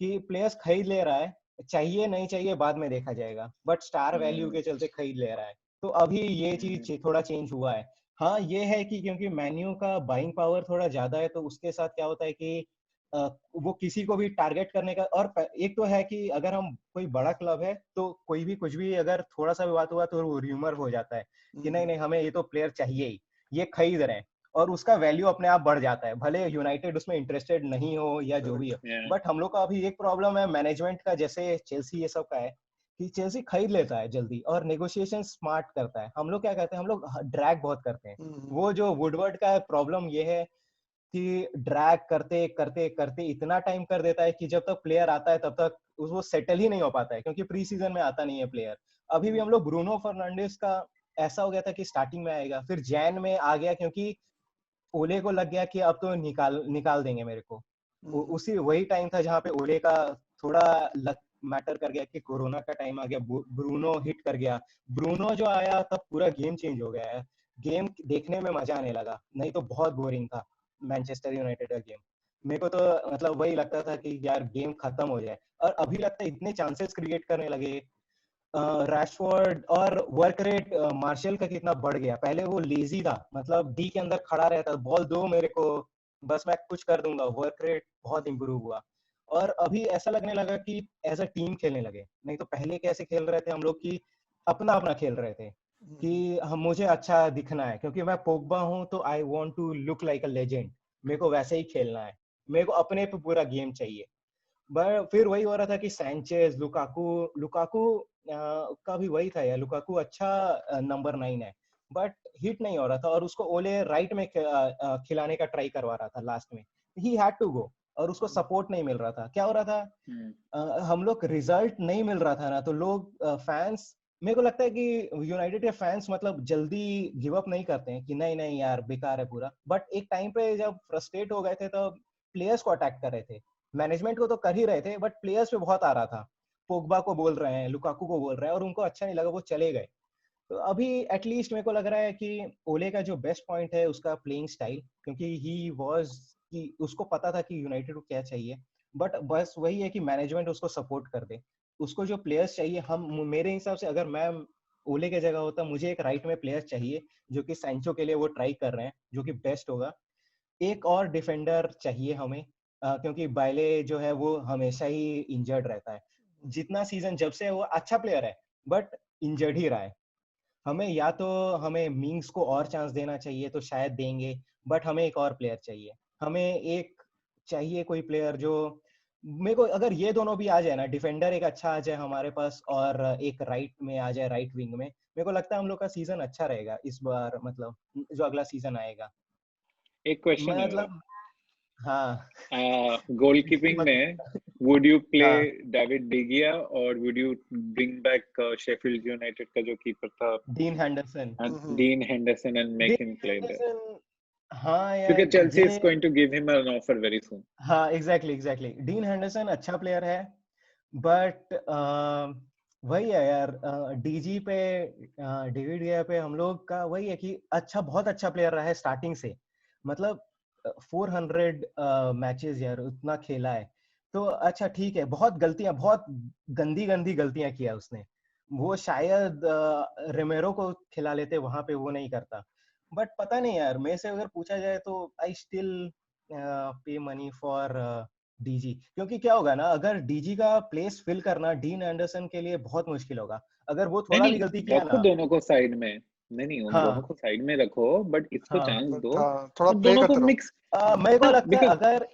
कि प्लेयर्स खरीद ले रहा है, चाहिए नहीं चाहिए बाद में देखा जाएगा, बट स्टार वैल्यू के चलते खरीद ले रहा है। तो अभी ये चीज थोड़ा चेंज हुआ है। हाँ ये है कि क्योंकि मैन्यू का बाइंग पावर थोड़ा ज्यादा है, तो उसके साथ क्या होता है कि वो किसी को भी टारगेट करने का, और एक तो है कि अगर हम कोई बड़ा क्लब है तो कोई भी कुछ भी अगर थोड़ा सा भी बात हुआ तो वो र्यूमर हो जाता है कि नहीं नहीं हमें ये तो प्लेयर चाहिए ही, ये खरीद रहे हैं, और उसका वैल्यू अपने आप बढ़ जाता है, भले यूनाइटेड उसमें इंटरेस्टेड नहीं हो या जो भी हो। बट हम लोग का अभी एक प्रॉब्लम है मैनेजमेंट का, जैसे चेल्सी ये सब का है कि चेल्सी खरीद लेता है जल्दी और नेगोशिएशन स्मार्ट करता है। हम लोग क्या करते हैं, हम लोग ड्रैग बहुत करते हैं। वो जो वुडवर्ड का प्रॉब्लम ये है कि ड्रैग करते करते करते इतना टाइम कर देता है कि जब तक प्लेयर आता है तब तक वो सेटल ही नहीं हो पाता है, क्योंकि प्री सीजन में आता नहीं है प्लेयर। अभी भी हम लोग ब्रूनो फर्नांडिस का ऐसा हो गया था कि स्टार्टिंग में आएगा, फिर जैन में आ गया, क्योंकि ओले को लग गया कि अब तो निकाल देंगे मेरे को। उसी वही टाइम था जहाँ पे ओले का थोड़ा लक मैटर कर गया कि कोरोना का टाइम आ गया, ब्रूनो हिट कर गया। ब्रूनो जो आया तब पूरा गेम चेंज हो गया है, गेम देखने में मजा आने लगा, नहीं तो बहुत बोरिंग था मैनचेस्टर यूनाइटेड का गेम। मेरे को तो मतलब वही लगता था कि यार गेम खत्म हो जाए, और अभी लगता है इतने चांसेस क्रिएट करने लगे रैशफोर्ड, और वर्क रेट मार्शल का कितना बढ़ गया। पहले वो लेजी था, मतलब डी के अंदर खड़ा रहता, बॉल दो मेरे को बस मैं कुछ कर दूंगा, वर्क रेट बहुत इंप्रूव हुआ। और अभी ऐसा लगने लगा कि एज अ टीम खेलने लगे, नहीं तो पहले कैसे खेल रहे थे हम लोग की अपना अपना खेल रहे थे कि हम मुझे अच्छा दिखना है, क्योंकि मैं पोग्बा हूं तो I want to look like a legend, मेरे को वैसे ही खेलना है, मेरे को अपने पे पूरा गेम चाहिए। बट फिर वही हो रहा था कि सैंचेज, लुकाकू लुकाकू का भी वही था यार, लुकाकू अच्छा नंबर 9 है, बट हिट नहीं हो रहा था, और उसको ओले राइट में खिलाने का ट्राई करवा रहा था लास्ट में, ही हैड टू गो, और उसको सपोर्ट नहीं मिल रहा था। क्या हो रहा था, हम लोग रिजल्ट नहीं मिल रहा था ना, तो लोग फैंस, मेरे को लगता है कि यूनाइटेड के फैंस मतलब जल्दी गिव अप नहीं करते हैं कि नहीं नहीं यार बेकार है पूरा, बट एक टाइम पे जब फ्रस्ट्रेट हो गए थे तो प्लेयर्स को अटैक कर रहे थे। मैनेजमेंट को तो कर ही रहे थे, बट प्लेयर्स पे बहुत आ रहा था, पोग्बा को बोल रहे हैं, लुकाकू को बोल रहे हैं, और उनको अच्छा नहीं लगा, वो चले गए। तो अभी एटलीस्ट मेरे को लग रहा है कि ओले का जो बेस्ट पॉइंट है उसका प्लेइंग स्टाइल, क्योंकि ही वाज, कि उसको पता था कि यूनाइटेड को क्या चाहिए, बट बस वही है कि मैनेजमेंट उसको सपोर्ट कर दे, उसको जो प्लेयर्स चाहिए। हम मेरे हिसाब से अगर मैं ओले के जगह होता, मुझे एक राइट में प्लेयर चाहिए जो कि सैंचो के लिए वो ट्राई कर रहे हैं, जो कि बेस्ट होगा। एक और डिफेंडर चाहिए हमें, क्योंकि बायले जो है वो हमेशा ही इंजर्ड रहता है। जितना सीजन जब से वो अच्छा प्लेयर है बट इंजर्ड ही रहा है। हमें मिंग्स को और चांस देना चाहिए तो शायद देंगे, बट हमें एक और प्लेयर चाहिए। हमें एक चाहिए कोई प्लेयर जो, मेरे को अगर ये दोनों भी आ जाए ना, डिफेंडर एक अच्छा आ जाए हमारे पास और एक राइट में आ जाए, राइट विंग में, मेरे को लगता है हम लोग का सीजन अच्छा रहेगा इस बार, मतलब जो अगला सीजन आएगा। एक क्वेश्चन है मेरा, मतलब हाँ गोलकीपिंग में would you play हाँ David De Gea और would you bring back Sheffield United का जो कीपर था dean Henderson. Dean Henderson and make him play there? हाँ क्योंकि यार Chelsea is ये, going to give him an offer very soon. हाँ एग्जैक्टली डीन हेंडरसन अच्छा प्लेयर है, बट वही है यार, डीजी पे, डेविड गिया पे हम लोग का वही है कि अच्छा, बहुत अच्छा प्लेयर रहा है स्टार्टिंग से, मतलब 400 मैचेस यार, उतना खेला है। तो अच्छा ठीक है, बहुत गंदी गंदी गलतियां किया उसने, वो शायद रेमेरो को खिला लेते वहां पे, वो नहीं करता। बट पता नहीं यार, मेरे से अगर पूछा जाए तो आई स्टिल पे मनी फॉर डीजी, क्योंकि क्या होगा ना, अगर डीजी का प्लेस फिल करना डीन एंडरसन के लिए बहुत मुश्किल होगा, अगर वो थोड़ा भी गलती किया रखो ना। दोनों को साइड में, नहीं उन दोनों को साइड में रखो, बट इसको हाँ चांस दो थोड़ा और प्ले दोनों को करते रहो। मिक्स। मेरे को लगता है बिकॉज अगर,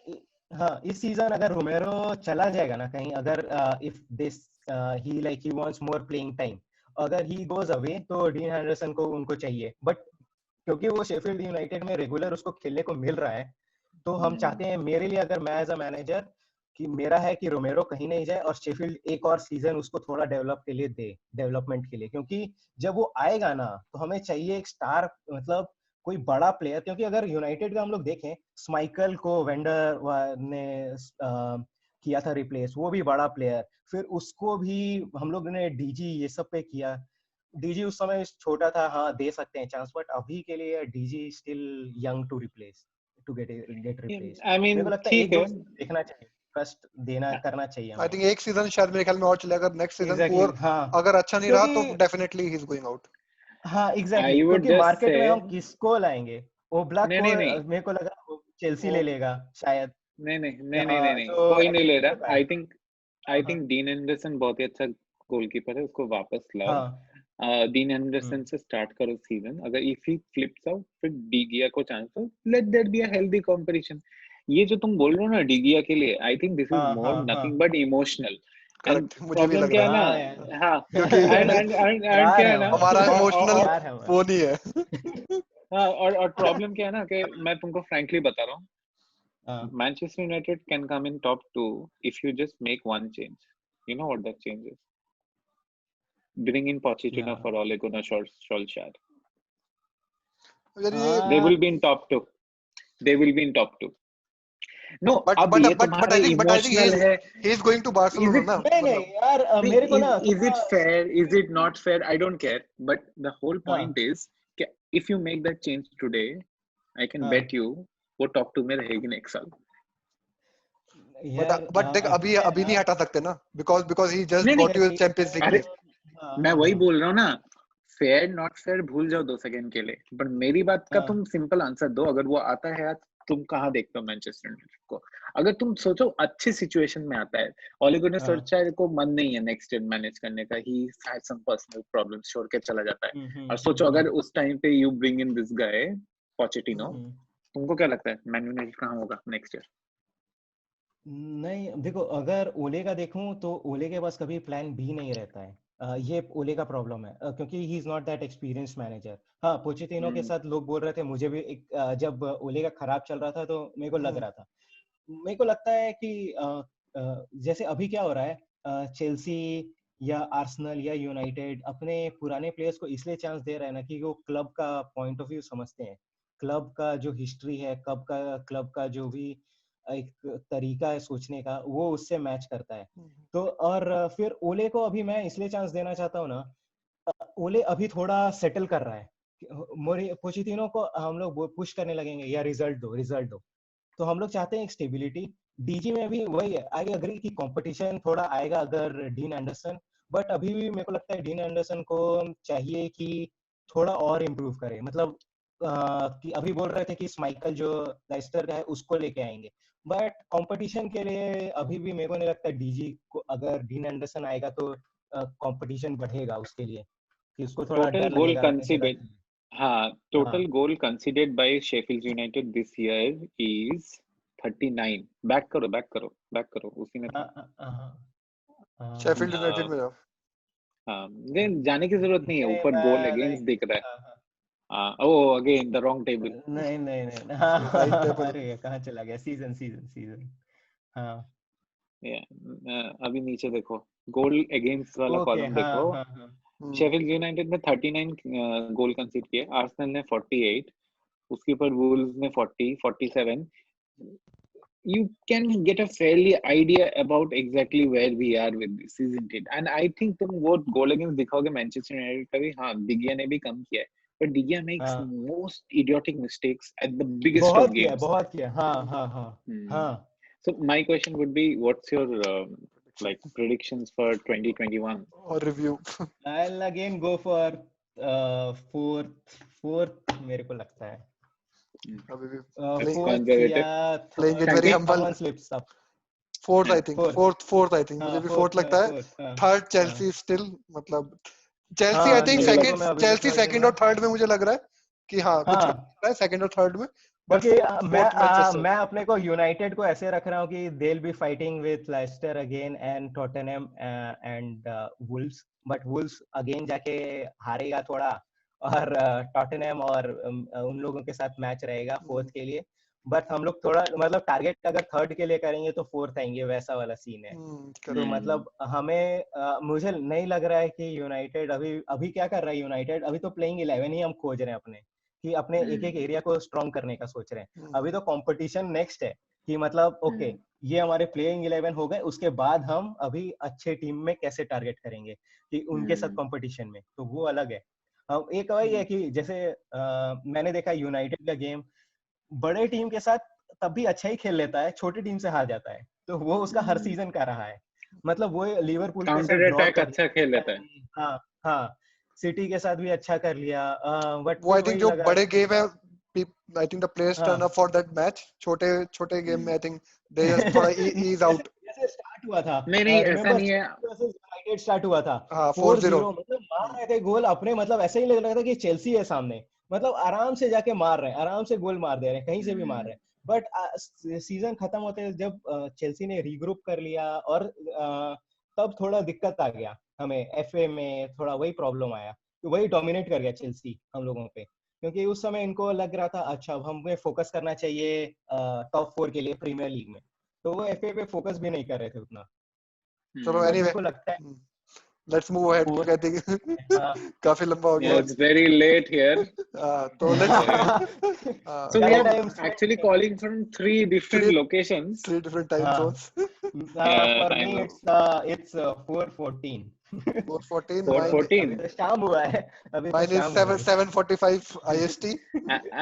हाँ इस सीजन अगर रोमेरो चला जाएगा ना कहीं, अगर if this he like he wants more playing time, अगर ही गोज अवे तो डीन एंडरसन को उनको चाहिए, बट क्योंकि वो शेफील्ड यूनाइटेड में रेगुलर उसको खेलने को मिल रहा है, तो हम चाहते हैं, मेरे लिए अगर मैं एज अ मैनेजर, कि मेरा है कि रोमेरो कहीं नहीं जाए और शेफील्ड एक और सीजन उसको थोड़ा डेवलप के लिए दे, डेवलपमेंट के लिए, क्योंकि जब वो आएगा ना तो हमें चाहिए एक स्टार, मतलब कोई बड़ा प्लेयर, क्योंकि अगर यूनाइटेड का हम लोग देखें, स्माइकल को वेंडर ने किया था रिप्लेस, वो भी बड़ा प्लेयर, फिर उसको भी हम लोग ने डीजी ये सब पे किया। डीजी उस समय छोटा था, हाँ दे सकते हैं चांस, बट अभी के लिए De Gea still young to replace, to get replace. I मेरे मीन को लगता है ठीक एक दो है, देखना चाहिए, ट्रस्ट देना करना चाहिए आई हमें। थिंक एक सीजन शायद मेरे ख्याल में और चलेगा, अगर नेक्स्ट सीजन एग्जैक्टली और हाँ, अगर अच्छा नहीं रहा तो क्योंकि definitely he is going out. हाँ एग्जैक्टली आई वुड क्योंकि जस्ट मार्केट से में हम किसको लाएंगे, ओब्लाक नहीं को, नहीं नहीं मेरे को लगा चेल्सी ले वो लेगा शायद, नहीं जो कोई नहीं अभी ले नहीं हो रहा। पाया। आई हाँ थिंक डीन एंडरसन बहुत ही अच्छा गोलकीपर है, उसको वापस लाओ। हाँ डीन एंडरसन से स्टार्ट करो सीजन, अगर इफ ही फ्लिप्स आउट फिर डीगिया को चांस दो, let there be a healthy competition. ये जो तुम बोल रहे हो ना डीगिया के लिए, आई थिंक दिस इज हाँ मोर हाँ हाँ nothing but emotional. And correct, मुझे भी प्रॉब्लम लग क्या रहा है है, ना, हाँ यार हाँ क्योंकि एंड प्यार क्या है है ना, हमें, हमारा इमोशनल प्यार है हमें। वो नहीं है। हाँ और प्रॉब्लम क्या है ना कि मैं तुमको फ्रैंकली बता रहा हूँ, हाँ Manchester United can come in top 2 if you just make one change. You know what that change is? Bring in क्या, Pochettino for Ole Gunnar Solskjaer. यार ये They हाँ will be in top 2. They will be in top 2. No, but अब but ये but तुम्हारे I think emotional है। He is going to Is Barcelona it ना, नहीं नहीं मतलब यार, मेरे को ना is थोड़ा, it fair? Is it not fair? I don't care. But the whole हाँ point is, if you make that change today, I can हाँ bet you वो top 2 में रहेगी next साल। यार, बट देख अभी ऐसा है अभी ना, नहीं हटा सकते ना, बिकॉज ही जस्ट नहीं नहीं, got you exactly champions league अरे प्लेस। हाँ मैं हाँ वही हाँ बोल रहा हूँ ना, फेयर नॉट फेयर भूल जाओ 2 सेकंड के लिए, पर मेरी बात का हाँ तुम सिंपल आंसर दो। अगर वो आता है आज, तुम कहाँ देखते हो मैनचेस्टर यूनाइटेड को? अगर तुम सोचो अच्छी सिचुएशन में आता है, ओले गुनर हाँ सोल्शजायर को मन नहीं है नेक्स्ट ईयर मैनेज करने का, he had some personal problems, छोड़ के चला जाता है। और सोचो अगर उस टाइम पे you bring in this guy Pochettino, hmm. तुमको क्या लगता है मैन यूनाइटेड कहाँ होगा नेक्स्ट ईयर? नहीं देखो, अगर ओले का देखूं तो ओले के पास कभी प्लान बी नहीं रहता है, ये ओले का प्रॉब्लम है, क्योंकि he is not that experienced manager. हाँ पोचेटिनो के साथ लोग बोल रहे थे, मुझे भी एक, जब ओले का खराब चल रहा था तो मेरे को लग रहा था, मेरे को लगता है कि जैसे अभी क्या हो रहा है, चेल्सी या आर्सेनल या यूनाइटेड अपने पुराने प्लेयर्स को इसलिए चांस दे रहे हैं ना, कि वो क्लब का पॉइंट ऑफ व्यू समझते हैं, क्लब का जो हिस्ट्री है, क्लब का जो भी एक तरीका है सोचने का, वो उससे मैच करता है। तो और फिर ओले को अभी मैं इसलिए चांस देना चाहता हूँ ना, ओले अभी थोड़ा सेटल कर रहा है, पोचेटिनो को हम लोग पुश करने लगेंगे, या रिजल्ट दो, तो हम लोग चाहते हैं एक स्टेबिलिटी। डीजी में भी वही है, आई अग्री कि कंपटीशन थोड़ा आएगा अगर डीन एंडरसन बट अभी भी मेरे को लगता है डीन एंडरसन को चाहिए कि थोड़ा और इम्प्रूव करे, मतलब कि अभी बोल रहे थे कि स्माइकल जो लेस्टर का है उसको लेके आएंगे, बट कंपटीशन के लिए अभी भी मेरे को नहीं लगता डीजी को, अगर डीन एंडरसन आएगा तो कंपटीशन बढ़ेगा उसके लिए, कि उसको थोड़ा टोटल डर गोल लगेगा अपने जगह कंसीडर्ड, के लिए। हाँ, हाँ total goal considered bye Sheffield United this year is 39। Back करो उसी में हाँ था। शेफील्ड यूनाइटेड में जाओ। हाँ, जाने की जरूरत नहीं है, नहीं ऊपर गोल मैं अगेंस्ट लाइक, दिख रहा है। ओ अगेन द रॉन्ग टेबल। नहीं नहीं नहीं हाँ, राइट टेबल। अरे कहाँ चला गया, सीजन सीजन सीजन। हाँ अभी नीचे देखो, गोल अगेंस्ट वाला ओके, कॉलम हाँ देखो। हाँ हाँ शेफील्ड यूनाइटेड ने 39 गोल कंसीड किए, आर्सेनल ने 48, उसके ऊपर वुल्व्स ने 40, 47। You can get a fairly idea about exactly where we are with this, isn't it? And I think तुम वो गोल अगेंस्ट दिखाओगे मैनचेस्टर यूनाइटेड का भी, हाँ डिगिया ने भी कम किया है, but Digia makes हाँ, most idiotic mistakes at the biggest of games. बहुत किया, हाँ हाँ हाँ Hmm. हाँ। So my question would be, what's your like predictions for 2021? और review. I'll again go for fourth मेरे को लगता है, अभी भी That's फोर्थ या conservative. Playing with third, very Shanky? Humble. someone slips up। Fourth I think, fourth, fourth I think, मुझे हाँ भी फोर्थ फोर्थ, लगता है। फोर्थ, हाँ थर्ड हाँ चेल्सी स्टिल, मतलब चेल्सी आई हाँ, थिंक चेल्सी को सेकंड, मैं अभी भी चेल्सी थर्ड सेकंड दूंगा। और थर्ड में मुझे लग रहा है कि हाँ कुछ कर हाँ, सकता है सेकंड और थर्ड में, बट क्योंकि फोर्थ मैनचेस्टर। मैं अपने को यूनाइटेड को ऐसे रख रहा हूँ कि they will be fighting with Leicester again and Tottenham and Wolves, but Wolves again जाके हारेगा थोड़ा, और टॉटनहम और उन लोगों के साथ मैच रहेगा फोर्थ के लिए, बट हम लोग थोड़ा मतलब टारगेट अगर थर्ड के लिए करेंगे तो फोर्थ आएंगे, वैसा वाला सीन है। तो मतलब हमें मुझे नहीं लग रहा है कि यूनाइटेड अभी अभी क्या कर रहा है, यूनाइटेड अभी तो प्लेइंग 11 ही हम खोज रहे हैं अपने, कि अपने एक एक एरिया को स्ट्रॉन्ग करने का सोच रहे हैं। अभी तो कंपटीशन नेक्स्ट है, कि मतलब ओके ये हमारे प्लेइंग 11 हो गए, उसके बाद हम अभी अच्छे टीम में कैसे टारगेट करेंगे कि उनके साथ कंपटीशन में, तो वो अलग है। हम एक वही है कि जैसे मैंने देखा यूनाइटेड का गेम, बड़े टीम के साथ तब भी अच्छा ही खेल लेता है, छोटी टीम से हार जाता है, तो वो उसका हर सीजन का रहा है। मतलब वो लिवरपूल के साथ काउंटर ड्रॉ अटैक कर अच्छा खेल लेता है। लिया, हाँ हाँ, सिटी के साथ भी अच्छा कर लिया, बट वो फिर आई थिंक वही जो लगा बड़े कि गेम है, I think the players turn up हाँ फॉर दैट मैच। छोटे छोटे गेम में आई थिंक दे जस्ट थोड़ा ईज आउट। जैसे स्टार्ट हुआ था, नहीं ऐसा रिमेंबर नहीं है। यूनाइटेड स्टार्ट हुआ था हाँ 4-0। 4-0, मतलब मार रहे थे गोल अपने, मतलब ऐसे ही लग रहा था कि चेल्सी है सामने, मतलब आराम से जाके मार रहे हैं, आराम से गोल मार दे रहे हैं, कहीं से भी मार रहे हैं। बट सीजन खत्म होते जब चेल्सी ने रीग्रुप कर लिया, और तब थोड़ा दिक्कत आ गया हमें, एफए में थोड़ा वही प्रॉब्लम आया, तो वही डोमिनेट कर गया चेल्सी हम लोगों पे, क्योंकि उस समय इनको लग रहा था अच्छा अब हमें फोकस करना चाहिए टॉप 4 के लिए प्रीमियर लीग में, तो वो एफए पे फोकस भी नहीं कर रहे थे उतना। चलो बट मेरे एनीवे को लगता है लेट्स मूव अहेड क्योंकि आई थिंक हाँ काफी लंबा हो गया Yeah, it's very late here. तो लेट्स So we ज्यादा are टाइम स्पेंड actually नहीं calling from three different three locations. Three different time हाँ, zones. For I me know. It's 4:14 4:14 mine, अभी 4:14. तो शाम हुआ है, अभी तो माइन इज शाम हो गई। 7:45 IST।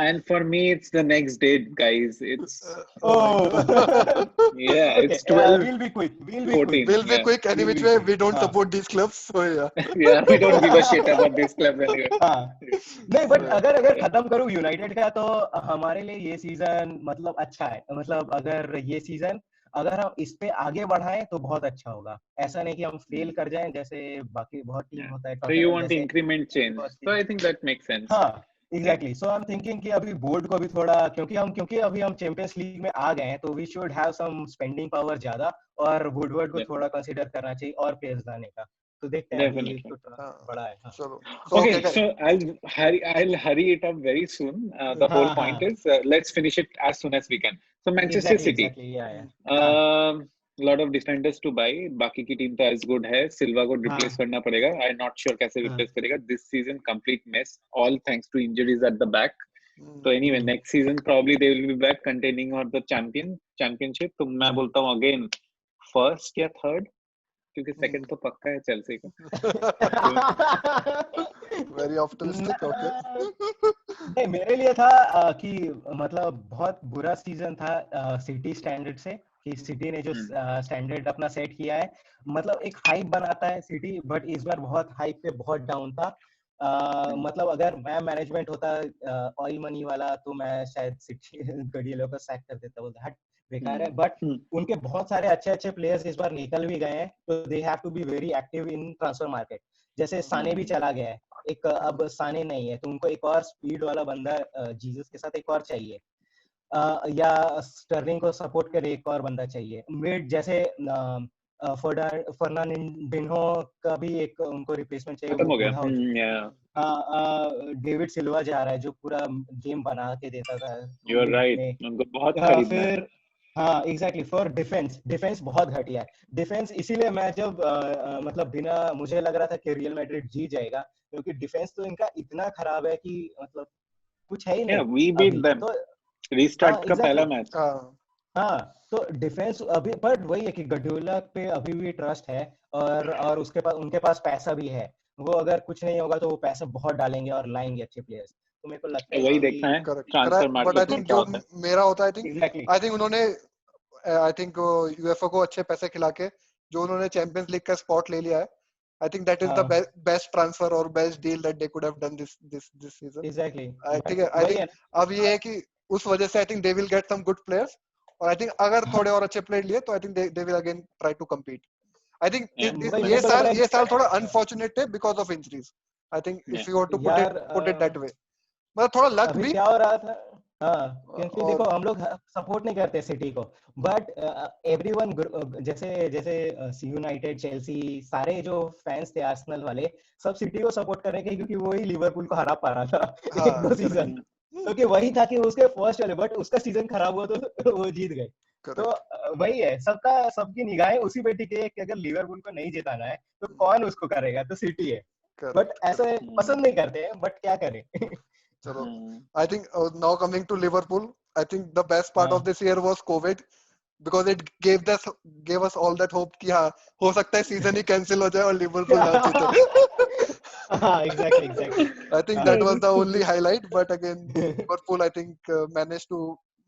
And for me, it's the next date, guys. It's Oh my Oh, god। yeah, okay. it's 12:14. We'll be quick. We'll be quick. We'll be Yeah, quick any We'll which be way, quick. we don't हाँ support these clubs, so yeah। yeah. We don't give a shit about this club anyway. हाँ, नहीं but Yeah. अगर Yeah. खत्म करूँ United का, तो हमारे लिए ये सीजन मतलब अच्छा है, मतलब अगर ये सीजन अगर हम इस पे आगे बढ़ाएं तो बहुत अच्छा होगा, ऐसा नहीं कि हम फेल कर जाएं जैसे बाकी बहुत टीम Yeah. होता है, So you टॉटनहम want जैसे increment change. बहुत So team. I think that makes sense. हाँ Yeah. Exactly, so I am thinking कि अभी बोर्ड को भी थोड़ा, क्योंकि अभी हम चैंपियंस लीग में आ गए हैं, तो we should have some spending power ज्यादा, और वुडवर्ड को थोड़ा कंसीडर करना चाहिए और पेस लाने का, तो देखते हैं, अभी Definitely. तो बड़ा है। हाँ चलो so Okay, okay so I'll hurry it up very soon. The whole हाँ point हाँ is let's finish it as soon as we can. So Manchester exactly City, exactly या हाँ lot of defenders to buy. बाकी की team तो as good है. सिल्वा को replace हाँ करना पड़ेगा. I'm not sure कैसे हाँ replace करेगा. This season complete mess. All thanks to injuries at the back. So anyway, next season probably they will be back contending for the championship. तो मैं बोलता हूँ again first या third, क्योंकि second तो पक्का है चेल्सी का. very optimistic, okay। नहीं मेरे लिए था कि मतलब बहुत बुरा सीजन था सिटी स्टैंडर्ड से, कि सिटी ने जो स्टैंडर्ड अपना सेट किया है, मतलब एक हाइप बनाता है सिटी, बट इस बार बहुत हाइप पे बहुत डाउन था। मतलब अगर मैं मैनेजमेंट होता ऑयल मनी वाला, तो मैं शायद सिटी गडियलो को सैक कर देता, बोलता हट बेकार है। बट उनके बहुत सारे अच्छे अच्छे प्लेयर्स इस बार निकल भी गए हैं, तो they have to be very active in transfer market. जैसे साने भी चला गया है, एक अब साने नहीं है, तो उनको एक और स्पीड वाला बंदा जीसस के साथ एक और चाहिए, या स्टर्लिंग को सपोर्ट करे एक और बंदा चाहिए मिड, जैसे फर्नांडिन्हो का भी एक उनको रिप्लेसमेंट चाहिए, खत्म वो हो गया। बूढ़ा हो चुका। डेविड सिल्वा जा रहा है जो पूरा गेम बना के देता था। यू आर राइट, उनको बहुत खरीदना है। फिर हाँ एग्जैक्टली, फॉर डिफेंस बहुत घटिया है डिफेंस। इसीलिए मैं जब मतलब बिना, मुझे लग रहा था कि रियल मैड्रिड जीत जाएगा, क्योंकि डिफेंस तो इनका इतना खराब है कि मतलब कुछ है ही नहीं। वी बीट देम तो रीस्टार्ट का पहला मैच। हाँ, तो डिफेंस अभी, पर वही है कि गड्योला पे अभी भी ट्रस्ट है, और उसके पास, उनके पास पैसा भी है। वो अगर कुछ नहीं होगा तो वो पैसा बहुत डालेंगे और लाएंगे अच्छे प्लेयर्स। तो मेरे को लगता है वही देखना है ट्रांसफर बट आई मार्केट में थिंक क्या जो होता है। मेरा होता है, Exactly. आई थिंक उन्होंने यूएफए को अच्छे पैसे खिला के जो उन्होंने चैंपियंस लीग का स्पॉट ले लिया है, I think that is the best transfer और best deal that they could have done this season. Exactly. ठीक है, आई थिंक अब ये है कि उस वजह से I think they will get some good players, और आई थिंक अगर थोड़े और अच्छे प्लेयर लिए तो I think they will again try to compete. I think ये साल थोड़ा अनफॉर्चुनेट है because of injuries. I think if you want to put it that way, मतलब थोड़ा लक अभी भी क्या हो रहा था। हाँ, क्योंकि और देखो हम लोग सपोर्ट नहीं करते सिटी को, बट एवरीवन, जैसे जैसे यूनाइटेड, चेल्सी, सारे जो फैंस थे आर्सेनल वाले, सब सिटी को सपोर्ट कर रहे थे, क्योंकि वही लिवरपूल को हरा पा रहा था एक दो सीजन। क्योंकि वही था कि उसके फर्स्ट वाले, बट उसका सीजन खराब हुआ तो वो जीत गए। तो वही है, सबकी निगाहें उसी पे टिकी है कि अगर लिवरपूल को नहीं जिताना है तो कौन उसको करेगा, तो सिटी है। बट ऐसे पसंद नहीं करते हैं, बट क्या करें। चलो, I think now coming to Liverpool, I think the best part of this year was COVID, because it gave us all that hope कि हाँ हो सकता है सीजन ही कैंसिल हो जाए और लिवरपूल ना जीते। exactly. I think that was the only highlight, but again Liverpool I think managed to,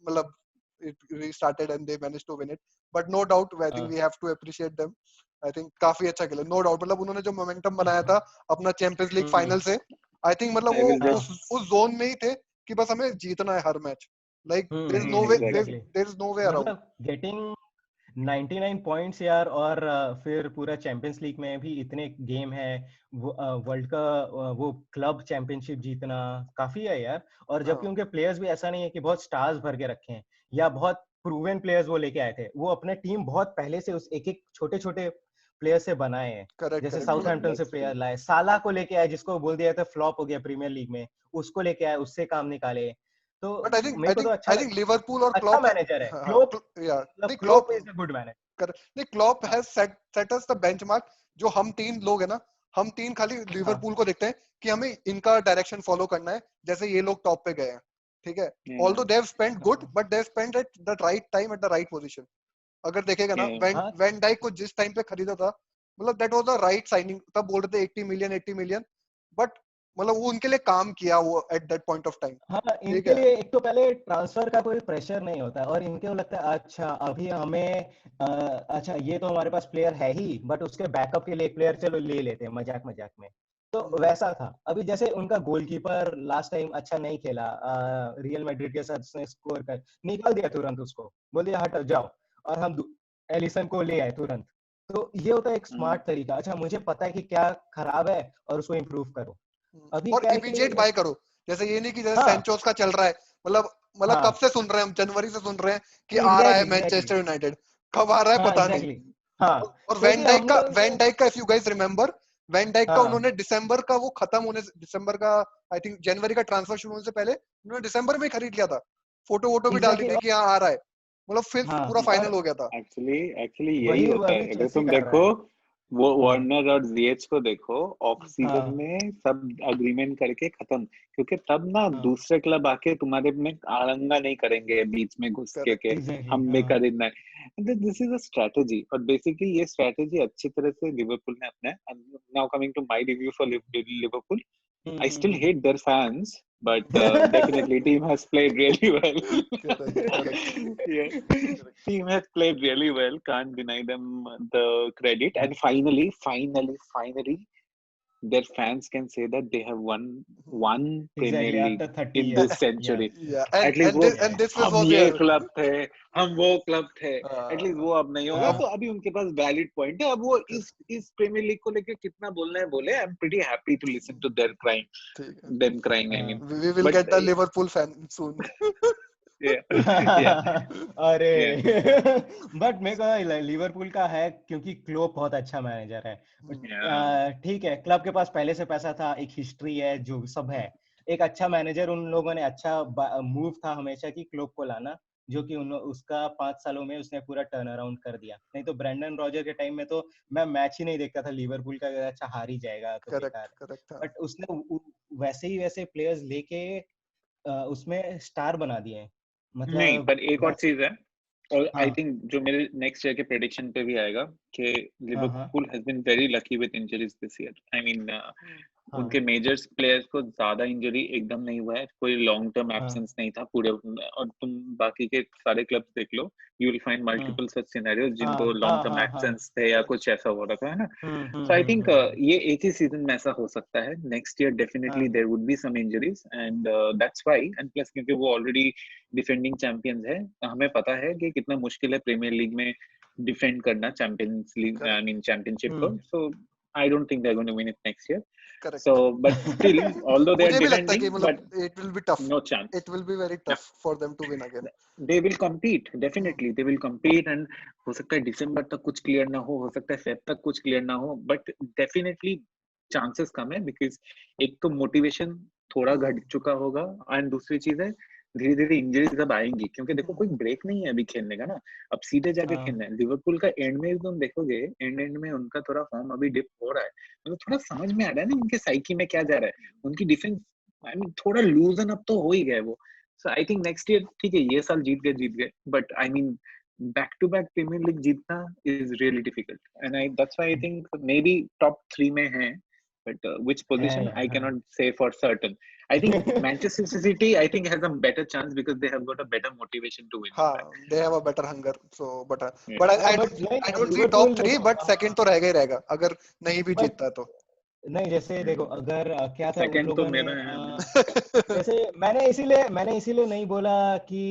मतलब it restarted and they managed to win it, but no doubt I think we have to appreciate them. I think काफी अच्छा खेले, no doubt, मतलब उन्होंने जो momentum बनाया था अपना चैंपियंस लीग फाइनल से, I think मतलब वो उस जोन में ही थे कि बस हमें जीतना है हर match, like there is no way around. मतलब getting 99 पॉइंट्स यार, और फिर पूरा चैंपियंस लीग में भी इतने गेम है, वर्ल्ड का वो क्लब चैंपियनशिप जीतना काफी है यार। और जबकि उनके प्लेयर्स भी ऐसा नहीं है कि बहुत स्टार्स भर के रखे हैं या बहुत प्रूवन प्लेयर्स वो लेके आए थे, वो अपने टीम बहुत पहले से उस एक एक छोटे छोटे प्लेयर से बनाए हैं। जैसे साउथहैम्पटन से प्लेयर लाए, साला को लेके आए जिसको बोल दिया था फ्लॉप हो गया प्रीमियर लीग में, उसको लेके आए, उससे काम निकाले। तो But I think Liverpool और अच्छा Klopp मैनेजर है Klopp is a good manager. Klopp has set us the benchmark, जो हम तीन लोग हैं ना, हम तीन खाली लिवरपूल को देखते हैं कि हमें इनका डायरेक्शन फॉलो करना है, जैसे ये लोग टॉप पे गए हैं, ठीक है। Although they have spent good, but they have spent at the right time at the right position. अगर देखेगा ना, वैन डाइक को जिस टाइम पे खरीदा था, मतलब that was the right signing. तब बोल रहे थे 80 मिलियन, बट मतलब वो उनके लिए काम किया वो at that point of time. हाँ, इनके लिए एक तो पहले ट्रांसफर का कोई प्रेशर नहीं होता, और इनको लगता है अच्छा अभी हमें अच्छा ये तो हमारे पास प्लेयर है ही, बट उसके बैकअप के लिए एक प्लेयर चलो ले लेते हैं मजाक मजाक में। तो वैसा था। अभी जैसे उनका गोलकीपर लास्ट टाइम अच्छा नहीं खेला, रियल मैड्रिड के साथ उसने स्कोर कर निकाल दिया तुरंत, उसको बोल दिया हट जाओ, और हम एलिसन को ले आए तुरंत। तो ये होता है एक स्मार्ट तरीका, अच्छा मुझे पता है कि क्या खराब है और उसको इम्प्रूव करो। अभी और इमीडिएट बाय करो, जैसे ये नहीं कि जैसे सैंचोस का चल रहा है, मतलब कब से सुन रहे हैं हम, जनवरी से सुन रहे हैं कि आ रहा है मैनचेस्टर यूनाइटेड, कब आ रहा है पता नहीं। और वैन डाइक का if you guys remember, Van Dijk का उन्होंने दिसंबर का वो खत्म होने, दिसंबर का आई थिंक जनवरी का ट्रांसफर शुरू होने से पहले उन्होंने दिसंबर में खरीद लिया था, फोटो वोटो भी डाल दी थी कि यहाँ आ रहा है, मतलब फिर पूरा फाइनल हो गया था। एक्चुअली यही होता है, अगर तुम देखो वो वार्नर और जीएच को देखो, ऑफ सीजन में सब अग्रीमेंट करके खत्म, क्योंकि तब ना दूसरे क्लब आके तुम्हारे में आड़ंगा नहीं करेंगे बीच में घुस के हमें खरीदना है। दिस इज अ स्ट्रेटजी, और बेसिकली ये स्ट्रेटजी अच्छी तरह से लिवरपूल ने अपने, now coming to my review for Liverpool, I still hate their fans, but definitely team has played really well. Correct. Yeah, team has played really well. Can't deny them the credit. And finally, their fans can say that they have won one Premier League after 30 in years. this century. Yeah, At least वो this was हम ये club थे, हम वो club थे. At least वो अब नहीं होगा. तो अभी उनके पास valid point है. अब वो इस Premier League को लेके कितना बोलना है बोले. I'm pretty happy to listen to their crying. Them crying, I mean. We will get the Liverpool fan soon. अरे बट मेरे को लिवरपूल का है क्योंकि क्लोप बहुत अच्छा मैनेजर है. ठीक है, क्लब के पास पहले से पैसा था, एक हिस्ट्री है, जो सब है. एक अच्छा मैनेजर, उन लोगों ने अच्छा मूव था हमेशा कि क्लोप को लाना, जो कि उसका 5 सालों में उसने पूरा टर्न अराउंड कर दिया. नहीं तो ब्रेंडन रॉजर के टाइम में तो मैं मैच ही नहीं देखता था, लिवरपूल का अच्छा हार ही जाएगा तो बेकार. बट उसने वैसे प्लेयर्स लेके उसमें स्टार बना दिए. मतलब नहीं, पर एक और चीज है, और आई थिंक जो मेरे नेक्स्ट ईयर के प्रेडिक्शन पे भी आएगा कि Liverpool has been very lucky with injuries this year. I mean उनके मेजर्स प्लेयर्स को ज्यादा इंजरी एकदम नहीं हुआ है, कोई लॉन्ग टर्म एब्सेंस नहीं था पूरे. और तुम बाकी के सारे क्लब्स देख लो, you will find multiple such scenarios जिनको लॉन्ग टर्म एब्सेंस थे या कुछ ऐसा हो रहा था, है ना. सो आई थिंक ये एक ही सीजन में ऐसा हो सकता है. Next year definitely there would be some injuries, and that's why. And plus क्योंकि वो ऑलरेडी डिफेंडिंग चैंपियंस है, हमें पता है कि कितना मुश्किल है प्रीमियर लीग में डिफेंड करना champions league, I mean championship को. सो I don't think they're going to win it next year. Correct. So, but still, although they are defending, but it will be tough. No chance. It will be very tough for them to win again. They will compete, definitely. They will compete, and हो सकता है दिसंबर तक कुछ clear ना हो सकता है Feb तक कुछ क्लियर ना हो, but definitely chances कम है, because एक तो मोटिवेशन थोड़ा घट चुका होगा, and दूसरी चीज है धीरे धीरे इंजरीज अब आएंगी, क्योंकि देखो कोई ब्रेक नहीं है अभी खेलने का ना, अब सीधे जाके खेलना है. लिवरपूल का एंड में तुम देखोगे, एंड में उनका थोड़ा फॉर्म अभी डिप हो रहा है, मतलब थोड़ा समझ में आ रहा है ना उनके साइकी में क्या जा रहा है. उनकी डिफेंस आई मीन थोड़ा लूजन अब तो हो ही गए वो. So I think next year ठीक है, ये साल जीत गए, but I mean back to back Premier League जीतना is really difficult, and I that's why I think may be top 3 में है, but which position I cannot say for certain. I think Manchester City has a better chance because they have got a better motivation to win. They have a better hunger. So but I don't see top 3, but second तो रहेगा अगर नहीं भी जीतता तो. नहीं, जैसे देखो अगर क्या था सेकंड तो मेरा जैसे मैंने इसीलिए नहीं बोला कि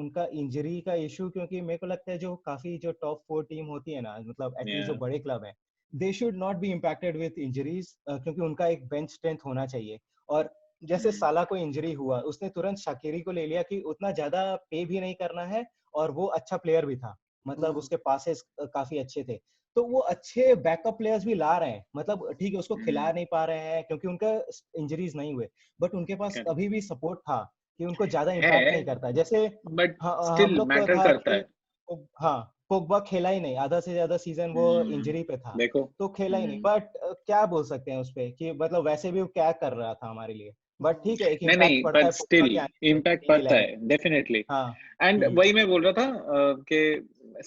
उनका इंजरी का इशू, क्योंकि मेरे को लगता है जो काफी जो टॉप 4 टीम होती है ना, मतलब एटलीस्ट जो बड़े क्लब है, they should not be impacted with injuries, क्योंकि उनका एक बेंच स्ट्रेंथ होना चाहिए. और जैसे साला को इंजरी हुआ, उसने तुरंत शाकिरी को ले लिया कि उतना ज्यादा पे भी नहीं करना है, और वो अच्छा प्लेयर भी था, मतलब उसके पासेस काफी अच्छे थे, तो वो अच्छे बैकअप प्लेयर्स भी ला रहे हैं. मतलब ठीक है, उसको खिला नहीं पा रहे हैं क्योंकि उनका इंजरीज नहीं हुए, बट उनके पास अभी भी सपोर्ट था कि उनको ज्यादा इम्पैक्ट नहीं करता. जैसे बट स्टिल मैटर करता है. हाँ, पोग्बा खेला ही नहीं, आधा से ज्यादा सीजन वो इंजरी पे था, तो खेला ही नहीं. बट क्या बोल सकते हैं उस पे कि मतलब वैसे भी वो क्या कर रहा था हमारे लिए. बट ठीक है, एक इम्पैक्ट पड़ता है, स्टिल इम्पैक्ट पड़ता है डेफिनेटली. एंड वही मैं बोल रहा था कि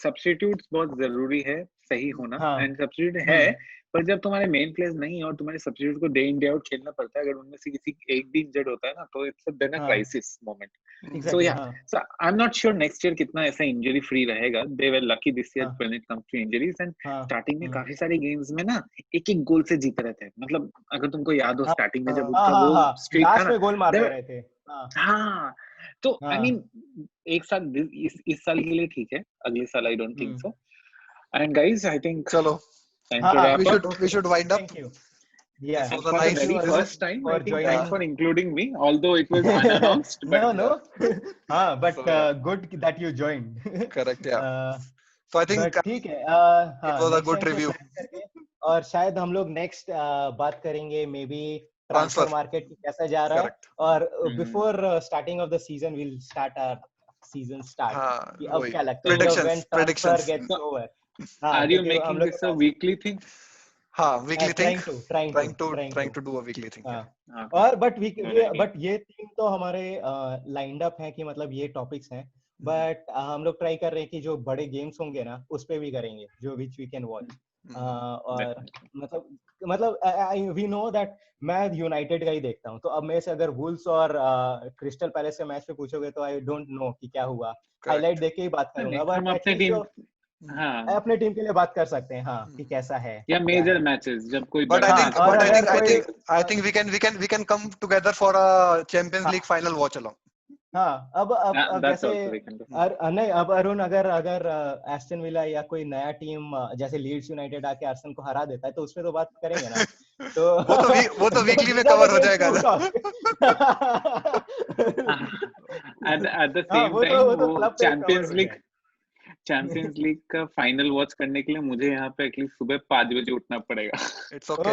सब्स्टिट्यूट्स बहुत जरूरी है, सही होना. एंड सब्स्टिट्यूट है, पर जब तुम्हारे मेन प्लेयर्स नहीं और तुम्हारे सब्स्टिट्यूट को डे इन डे आउट खेलना पड़ता है, अगर उनमें से किसी एक भी इंजर्ड होता है ना, तो it's then a crisis moment. So yeah so I am not sure next year कितना ऐसा इंजरी फ्री रहेगा. They were lucky this year when it comes to injuries. And starting में काफी सारे गेम्स में ना एक गोल से जीत रहे थे. मतलब अगर तुमको याद हो स्टार्टिंग में जब उनका वो स्ट्रीक था ना, गोल मार रहे थे. हाँ, तो आई मीन एक साल इस साल के लिए ठीक है, अगले साल आई don't think so. And guys I think चलो we should wind up. Thank you. Yeah, this was a nice very first time. I think thanks for including me, although it was unannounced. No. But good that you joined. Correct, yeah. So I think ठीक है, it was a good review. और शायद हम लोग next बात करेंगे may be transfer market कैसा जा रहा है, और before starting off the season will start our season start. अब क्या लगता है predictions gets over. Are you making this a weekly thing? Weekly thing. Trying to do a weekly thing. और बट ये थीम तो हमारे लाइंड अप है कि मतलब ये टॉपिक्स हैं, बट हम लोग ट्राई कर रहे हैं कि जो बड़े गेम्स होंगे ना उस पे भी करेंगे, जो विच वी कैन वॉच. और मतलब वी नो दैट मैं यूनाइटेड का ही देखता हूँ, तो अब मेरे से अगर वुल्स और क्रिस्टल पैलेस के मैच पे पूछोगे तो आई डोंट नो कि क्या हुआ, हाईलाइट देख के ही बात करूंगा, बट एटलीस्ट जो अपने टीम के लिए बात कर सकते हैं हाँ कि कैसा है या मेजर मैचेस जब कोई but I think we can come together for a Champions League final watch along. हाँ अब जैसे नहीं, अब अरुण अगर एस्टन विला या कोई नया टीम जैसे लीड्स यूनाइटेड आके आर्सेनल को हरा देता है तो उसमें तो बात करेंगे ना। तो वो तो वीकली में कवर हो जाएगा ना। at the same time वो चैंपियंस लीग का फाइनल वॉच करने के लिए मुझे यहाँ पे एटलीस्ट सुबह 5 बजे उठना पड़ेगा। इट्स ओके,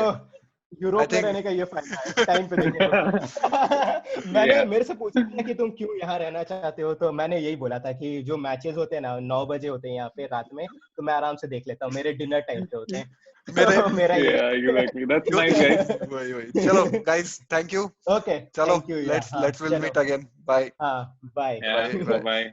यूरोप में रहने का ये फायदा है, टाइम पे देखें। मैंने मेरे से पूछा था कि तुम क्यों यहाँ रहना चाहते हो, तो मैंने यही बोला था कि जो मैचेस होते हैं ना 9 बजे होते हैं यहाँ पे रात में, तो मैं आराम से देख लेता हूँ, मेरे डिनर टाइम पे होते हैं। मेरा exactly, that's nice guys. वही चलो guys, thank you. Okay, चलो thank you, let's we'll meet again. Bye. हाँ, bye. Yeah, bye.